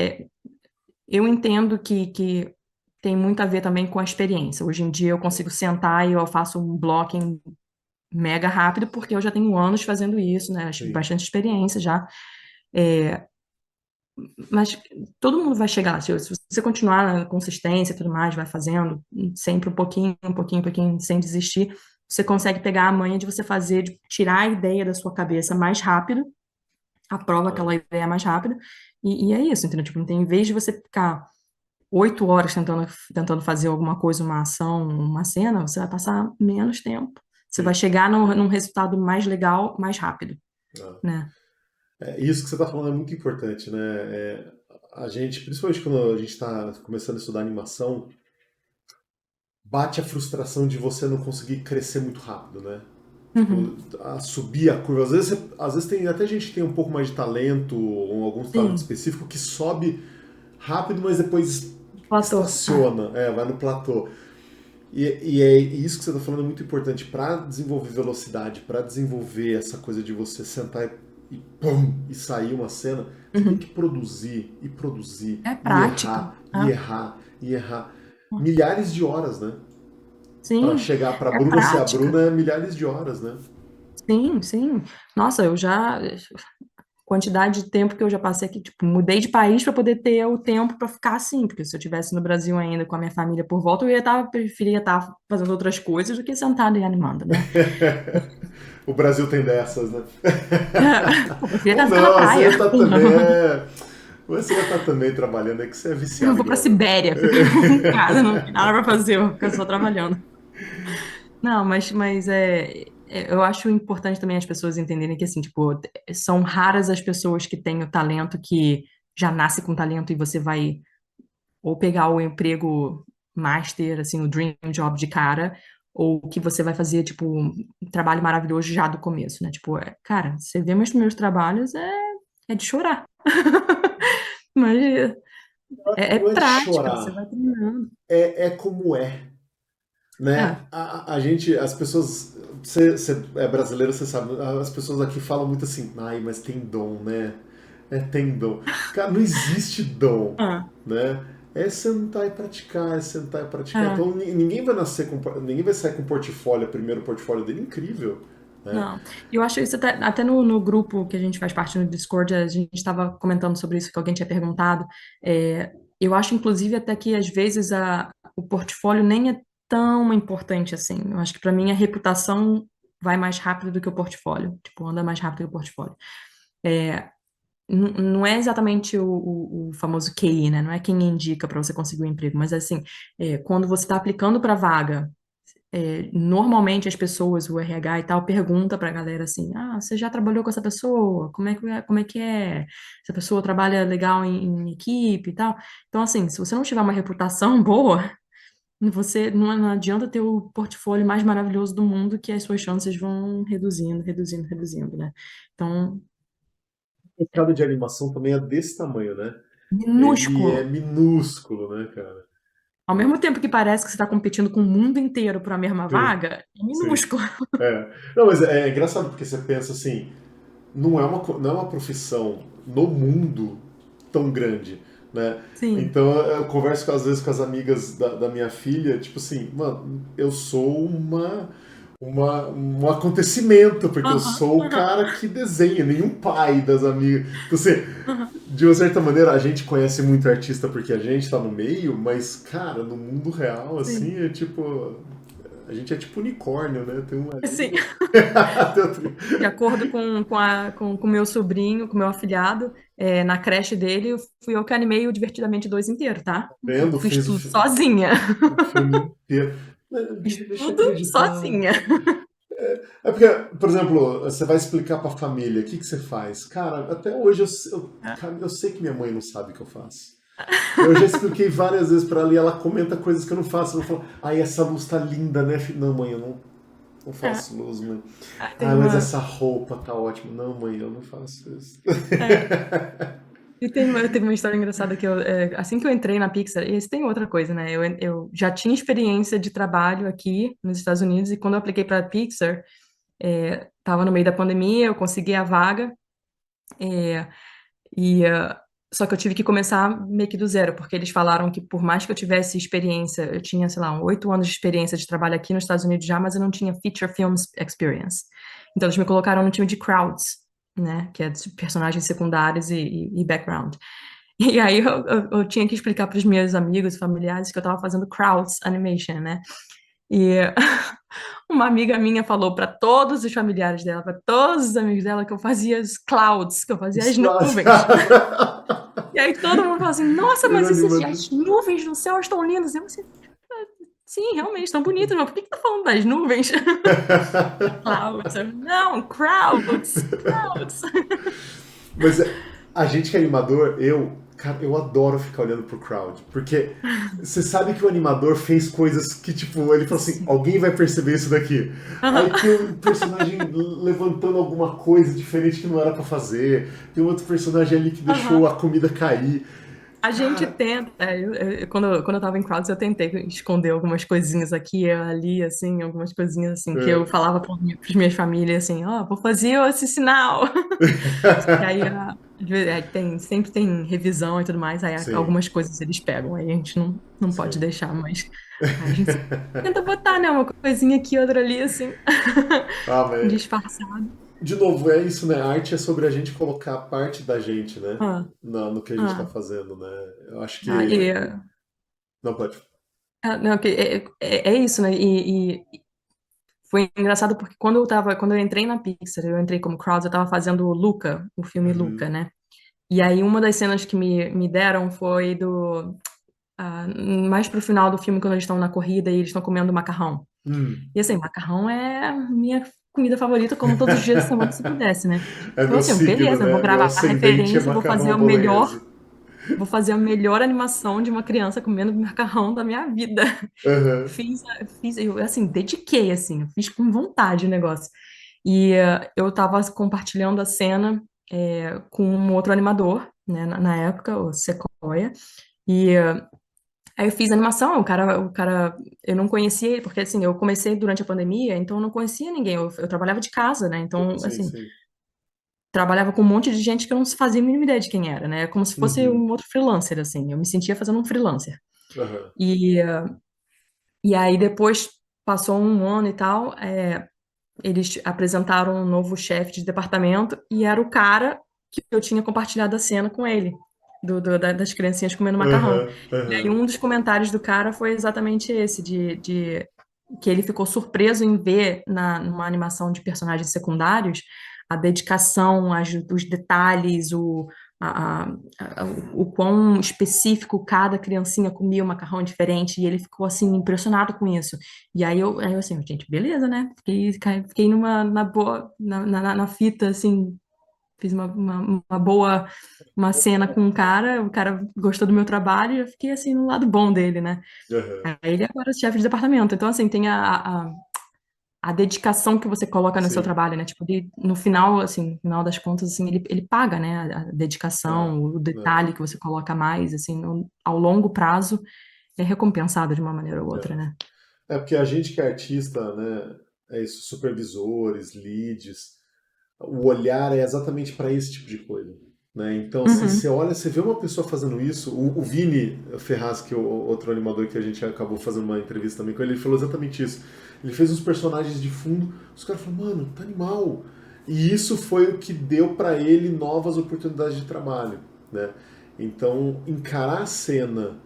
Speaker 2: eu entendo que tem muito a ver também com a experiência. Hoje em dia eu consigo sentar e eu faço um blocking mega rápido porque eu já tenho anos fazendo isso, né? Acho
Speaker 1: Sim.
Speaker 2: bastante experiência já. É, Mas todo mundo vai chegar lá. Se você continuar na consistência e tudo mais, vai fazendo sempre um pouquinho, um pouquinho, um pouquinho, sem desistir, você consegue pegar a manha de você fazer, de tirar a ideia da sua cabeça mais rápido, aprova
Speaker 1: É.
Speaker 2: aquela ideia mais rápido, e é isso, entendeu? Tipo, em vez de você ficar 8 horas tentando fazer alguma coisa, uma ação, uma cena, você vai passar menos tempo. Você vai
Speaker 1: Sim.
Speaker 2: chegar num resultado mais legal, mais rápido, né?
Speaker 1: Isso que você está falando é muito importante, né? A gente, principalmente quando a gente está começando a estudar animação, bate a frustração de você não conseguir crescer muito rápido, né? Tipo,
Speaker 2: Uhum.
Speaker 1: a subir a curva. Às vezes tem até gente que tem um pouco mais de talento, ou algum talento
Speaker 2: Sim,
Speaker 1: específico, que sobe rápido, mas depois
Speaker 2: platô.
Speaker 1: estaciona, vai no platô. E é isso que você está falando é muito importante para desenvolver velocidade, para desenvolver essa coisa de você sentar e pum, e sair uma cena. Você tem que
Speaker 2: Uhum.
Speaker 1: produzir e produzir
Speaker 2: É
Speaker 1: e
Speaker 2: prática.
Speaker 1: errar e errar e errar milhares de horas, né? Para
Speaker 2: Sim,
Speaker 1: chegar para a
Speaker 2: é
Speaker 1: Bruna ser a
Speaker 2: prática.
Speaker 1: Bruna é milhares de horas, né?
Speaker 2: Sim, sim. Nossa, eu já. Quantidade de tempo que eu já passei aqui, tipo, mudei de país para poder ter o tempo para ficar assim, porque se eu tivesse no Brasil ainda com a minha família por volta, preferia estar fazendo outras coisas do que sentada e animando, né?
Speaker 1: O Brasil tem dessas, né?
Speaker 2: Eu preferia
Speaker 1: Ou
Speaker 2: estar ficando na
Speaker 1: não, você
Speaker 2: praia.
Speaker 1: ia estar também, Você ia estar também trabalhando, é que você é
Speaker 2: Eu
Speaker 1: viciado
Speaker 2: vou para
Speaker 1: igual eu.
Speaker 2: Sibéria, fico em casa, não tem nada para fazer, eu fico só trabalhando. Não, mas eu acho importante também as pessoas entenderem que, assim, tipo, são raras as pessoas que têm o talento que já nasce com talento e você vai ou pegar o emprego master, assim, o dream job de cara, ou que você vai fazer, tipo, um trabalho maravilhoso já do começo, né? Tipo, cara, você vê meus primeiros trabalhos, é de chorar. Mas é
Speaker 1: Não é de
Speaker 2: prática, você
Speaker 1: chorar,
Speaker 2: vai treinando.
Speaker 1: é como é, né?
Speaker 2: É,
Speaker 1: A gente, as pessoas, você é brasileiro, você sabe, as pessoas aqui falam muito assim, ai, mas tem dom, né? Tem dom. Cara, não existe dom,
Speaker 2: ah,
Speaker 1: né? É sentar e praticar, é sentar e praticar.
Speaker 2: ah.
Speaker 1: Então ninguém vai nascer com, ninguém vai sair com portfólio, primeiro portfólio dele incrível, né?
Speaker 2: Não, eu acho isso até no grupo que a gente faz parte no Discord, a gente estava comentando sobre isso, que alguém tinha perguntado. Eu acho, inclusive, até que às vezes o portfólio nem é tão importante assim. Eu acho que para mim a reputação vai mais rápido do que o portfólio, tipo, anda mais rápido que o portfólio. É, não é exatamente o famoso QI, né? Não é quem indica para você conseguir um emprego, mas assim, quando você está aplicando para vaga. Normalmente as pessoas, o RH e tal, pergunta pra galera assim: ah, você já trabalhou com essa pessoa? Como é que é? Essa pessoa trabalha legal em equipe e tal. Então, assim, se você não tiver uma reputação boa, você não adianta ter o portfólio mais maravilhoso do mundo, que as suas chances vão reduzindo, reduzindo, reduzindo, né? Então,
Speaker 1: O mercado de animação também é desse tamanho, né? Ele
Speaker 2: minúsculo.
Speaker 1: é minúsculo, né, cara?
Speaker 2: Ao mesmo tempo que parece que você está competindo com o mundo inteiro para a mesma
Speaker 1: Sim,
Speaker 2: vaga, é
Speaker 1: sim.
Speaker 2: minúsculo.
Speaker 1: Não, mas é engraçado porque você pensa assim, não é uma profissão no mundo tão grande, né?
Speaker 2: Sim.
Speaker 1: Então eu converso às vezes com as amigas da minha filha, tipo assim, mano, eu sou um acontecimento, porque eu
Speaker 2: Aham,
Speaker 1: sou o
Speaker 2: aham,
Speaker 1: cara que desenha, nenhum pai das amigas. Então, assim,
Speaker 2: aham.
Speaker 1: de uma certa maneira, a gente conhece muito artista porque a gente tá no meio, mas, cara, no mundo real, assim,
Speaker 2: Sim.
Speaker 1: é tipo. A gente é tipo unicórnio, né? Tem um
Speaker 2: Sim.
Speaker 1: ali. Tem outro.
Speaker 2: De acordo com o meu sobrinho, com o meu afilhado, na creche dele, fui eu que animei o Divertidamente 2 inteiro, tá? Eu
Speaker 1: Vendo?
Speaker 2: fiz
Speaker 1: Fez
Speaker 2: tudo sozinha.
Speaker 1: o filme inteiro.
Speaker 2: Fiz
Speaker 1: Deixa eu
Speaker 2: tudo
Speaker 1: acreditar.
Speaker 2: sozinha.
Speaker 1: É porque, por exemplo, você vai explicar pra família o que você faz. Cara, até hoje cara, eu sei que minha mãe não sabe o que eu faço. Eu já expliquei várias vezes pra ela e ela comenta coisas que eu não faço. Ela fala, ai, essa luz tá linda, né? Não, mãe, eu não
Speaker 2: É,
Speaker 1: faço luz, mãe.
Speaker 2: tem
Speaker 1: Ah, mas
Speaker 2: uma.
Speaker 1: essa roupa tá ótima. Não, mãe, eu não faço isso.
Speaker 2: É, e teve uma história engraçada que assim que eu entrei na Pixar, e isso tem outra coisa, né? Eu já tinha experiência de trabalho aqui nos Estados Unidos, e quando eu apliquei para a Pixar, tava no meio da pandemia, eu consegui a vaga. é, E, só que eu tive que começar meio que do zero, porque eles falaram que por mais que eu tivesse experiência, eu tinha, sei lá, 8 anos de experiência de trabalho aqui nos Estados Unidos já, mas eu não tinha feature films experience. Então eles me colocaram no time de crowds, né, que é de personagens secundários e background. E aí eu tinha que explicar para os meus amigos e familiares que eu estava fazendo crowds animation, né? E uma amiga minha falou para todos os familiares dela, para todos os amigos dela, que eu fazia os clouds, que eu fazia as nuvens. E aí todo mundo fala assim, nossa,
Speaker 1: Ser
Speaker 2: mas
Speaker 1: animador.
Speaker 2: as nuvens no céu estão lindas. Eu assim, sim, realmente estão bonitas, mas por que que tá falando das nuvens? Clouds. Não, crowds, crowds.
Speaker 1: Mas a gente que é animador, cara, eu adoro ficar olhando pro crowd. Porque você sabe que o animador fez coisas que, tipo, ele falou assim:
Speaker 2: Sim.
Speaker 1: alguém vai perceber isso daqui.
Speaker 2: Aham,
Speaker 1: Aí tem um personagem levantando alguma coisa diferente que não era pra fazer. Tem um outro personagem ali que deixou
Speaker 2: aham.
Speaker 1: a comida cair.
Speaker 2: A gente
Speaker 1: Cara,
Speaker 2: tenta, quando eu tava em crowds, eu tentei esconder algumas coisinhas aqui e ali, assim, algumas coisinhas assim, que eu
Speaker 1: é,
Speaker 2: falava para as minhas famílias, assim, ó, vou fazer esse sinal. E aí, sempre tem revisão e tudo mais, aí
Speaker 1: sim,
Speaker 2: algumas coisas eles pegam, aí a gente não pode
Speaker 1: sim.
Speaker 2: deixar, mas aí a gente sempre tenta botar, né, uma coisinha aqui, outra ali, assim,
Speaker 1: Ah, mas
Speaker 2: disfarçado.
Speaker 1: de novo, é isso, né? A arte é sobre a gente colocar parte da gente, né?
Speaker 2: Ah,
Speaker 1: No que a gente tá
Speaker 2: ah,
Speaker 1: fazendo, né? Eu acho
Speaker 2: ah, e,
Speaker 1: que. Não pode.
Speaker 2: não, é isso, né, e foi engraçado porque quando eu entrei na Pixar, eu entrei como crowds, eu tava fazendo Luca, o filme Luca,
Speaker 1: Uhum.
Speaker 2: né, e aí uma das cenas que me deram foi mais pro final do filme, quando eles estão na corrida e eles estão comendo macarrão.
Speaker 1: Hum.
Speaker 2: E assim, macarrão é a minha comida favorita, como todos os dias da semana, se pudesse, né?
Speaker 1: É
Speaker 2: Então,
Speaker 1: meu
Speaker 2: assim,
Speaker 1: signo,
Speaker 2: beleza, eu vou
Speaker 1: né? Meu
Speaker 2: gravar a
Speaker 1: ascendente é
Speaker 2: referência, eu vou fazer
Speaker 1: macarrão à
Speaker 2: o melhor,
Speaker 1: bolonhesa.
Speaker 2: vou fazer a melhor animação de uma criança comendo macarrão da minha vida.
Speaker 1: Aham.
Speaker 2: Eu, assim, dediquei, assim, eu fiz com vontade o negócio. E eu tava compartilhando a cena com um outro animador, né, na época, o Sequoia, e aí eu fiz a animação, eu não conhecia ele, porque assim, eu comecei durante a pandemia, então eu não conhecia ninguém, eu trabalhava de casa, né, então,
Speaker 1: Sim,
Speaker 2: assim,
Speaker 1: sim.
Speaker 2: trabalhava com um monte de gente que eu não fazia a mínima ideia de quem era, né, como se fosse
Speaker 1: Uhum.
Speaker 2: um outro freelancer, assim, eu me sentia fazendo um freelancer.
Speaker 1: Aham.
Speaker 2: E, e aí depois passou um ano e tal, eles apresentaram um novo chefe de departamento e era o cara que eu tinha compartilhado a cena com ele, das criancinhas comendo macarrão.
Speaker 1: Aham.
Speaker 2: E aí
Speaker 1: Aham.
Speaker 2: um dos comentários do cara foi exatamente esse, que ele ficou surpreso em ver numa animação de personagens secundários a dedicação, os detalhes, a, a- o quão específico cada criancinha comia o macarrão diferente, e ele ficou assim impressionado com isso. E aí eu assim, gente, beleza, né? Fiquei na boa, na fita, assim, fiz uma boa, uma cena com o cara gostou do meu trabalho, e eu fiquei assim no lado bom dele, né?
Speaker 1: Aham.
Speaker 2: Aí ele agora é chefe de departamento. Então, assim, tem a dedicação que você coloca no seu
Speaker 1: Sim.
Speaker 2: trabalho, né? Tipo, no final, assim, no final das contas, assim, ele paga, né? A
Speaker 1: Ah,
Speaker 2: dedicação, o
Speaker 1: é,
Speaker 2: detalhe que você coloca a mais, assim, ao longo prazo, é recompensado de uma maneira ou outra,
Speaker 1: é.
Speaker 2: né?
Speaker 1: É porque a gente que é artista, né? É isso, supervisores, leads, o olhar é exatamente para esse tipo de coisa. Né? Então, assim, você
Speaker 2: Uhum.
Speaker 1: olha, você vê uma pessoa fazendo isso, o Vini Ferraz, que é o outro animador que a gente acabou fazendo uma entrevista também com ele, ele falou exatamente isso. Ele fez uns personagens de fundo, os caras falaram, mano, tá animal. E isso foi o que deu para ele novas oportunidades de trabalho. Né? Então, encarar a cena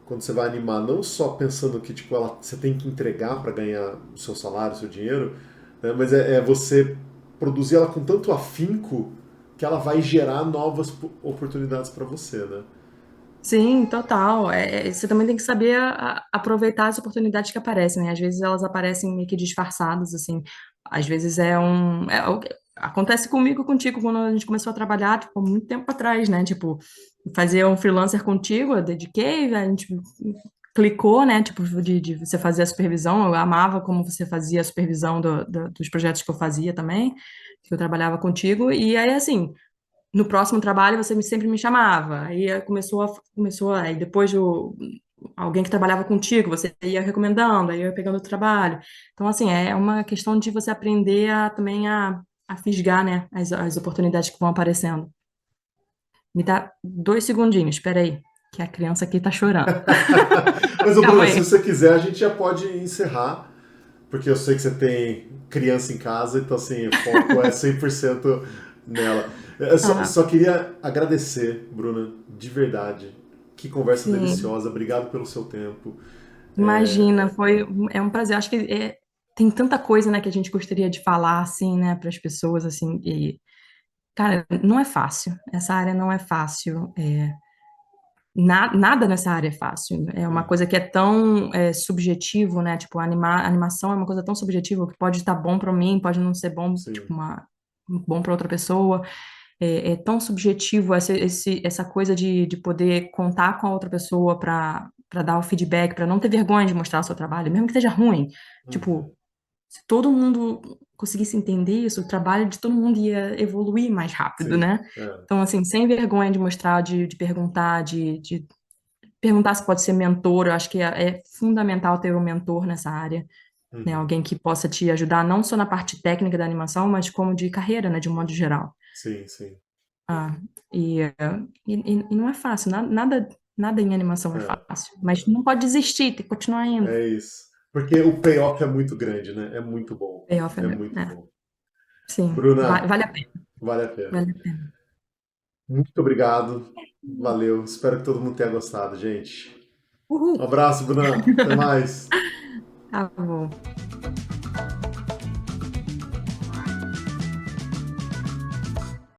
Speaker 1: quando você vai animar, não só pensando que tipo, você tem que entregar para ganhar o seu salário, o seu dinheiro, né? Mas é você produzir ela com tanto afinco que ela vai gerar novas oportunidades para você, né?
Speaker 2: Sim, total. Você também tem que saber aproveitar as oportunidades que aparecem, né? Às vezes elas aparecem meio que disfarçadas, assim. Às vezes acontece comigo e contigo quando a gente começou a trabalhar, tipo, há muito tempo atrás, né? Tipo, fazer um freelancer contigo, eu dediquei, a gente clicou, né? Tipo, de você fazer a supervisão. Eu amava como você fazia a supervisão dos projetos que eu fazia também, que eu trabalhava contigo. E aí, assim, no próximo trabalho você sempre me chamava. Aí aí depois alguém que trabalhava contigo, você ia recomendando, aí eu ia pegando o trabalho. Então, assim, é uma questão de você aprender também a fisgar, né, as oportunidades que vão aparecendo. Me dá 2 segundinhos, espera aí, que a criança aqui tá chorando.
Speaker 1: Mas, ô
Speaker 2: Calma
Speaker 1: Bruna, se
Speaker 2: aí.
Speaker 1: você quiser, a gente já pode encerrar, porque eu sei que você tem criança em casa, então assim, o foco é 100% nela. Eu
Speaker 2: Ah,
Speaker 1: só queria agradecer, Bruna, de verdade. Que conversa
Speaker 2: sim.
Speaker 1: deliciosa, obrigado pelo seu tempo.
Speaker 2: Imagina, é um prazer. Acho que tem tanta coisa, né, que a gente gostaria de falar, assim, né, para as pessoas, assim, e cara, não é fácil. Essa área não é fácil. Nada nessa área é fácil. É uma coisa que é tão subjetivo, né? Tipo, animação é uma coisa tão subjetiva que pode estar bom para mim, pode não ser bom,
Speaker 1: Sim.
Speaker 2: tipo, bom para outra pessoa. É tão subjetivo essa coisa de poder contar com a outra pessoa para dar o feedback, para não ter vergonha de mostrar o seu trabalho, mesmo que esteja ruim.
Speaker 1: Uhum.
Speaker 2: Tipo, se todo mundo conseguisse entender isso, o trabalho de todo mundo ia evoluir mais rápido,
Speaker 1: Sim.
Speaker 2: né?
Speaker 1: É.
Speaker 2: Então, assim, sem vergonha de mostrar, de perguntar, de perguntar se pode ser mentor, eu acho que é fundamental ter um mentor nessa área, né?
Speaker 1: Uhum.
Speaker 2: Alguém que possa te ajudar não só na parte técnica da animação, mas como de carreira, né? De um modo geral.
Speaker 1: Sim, sim.
Speaker 2: Ah, e não é fácil, nada em animação é
Speaker 1: É.
Speaker 2: fácil, mas não pode desistir, tem que continuar indo.
Speaker 1: É isso. Porque o payoff é muito grande, né? É muito bom.
Speaker 2: Payoff,
Speaker 1: É muito
Speaker 2: né?
Speaker 1: bom.
Speaker 2: Sim,
Speaker 1: Bruna,
Speaker 2: vale a pena,
Speaker 1: vale a pena.
Speaker 2: vale a pena.
Speaker 1: Muito obrigado. Valeu. Espero que todo mundo tenha gostado, gente.
Speaker 2: Uhul,
Speaker 1: Um abraço, Bruna. Até mais.
Speaker 2: tá bom.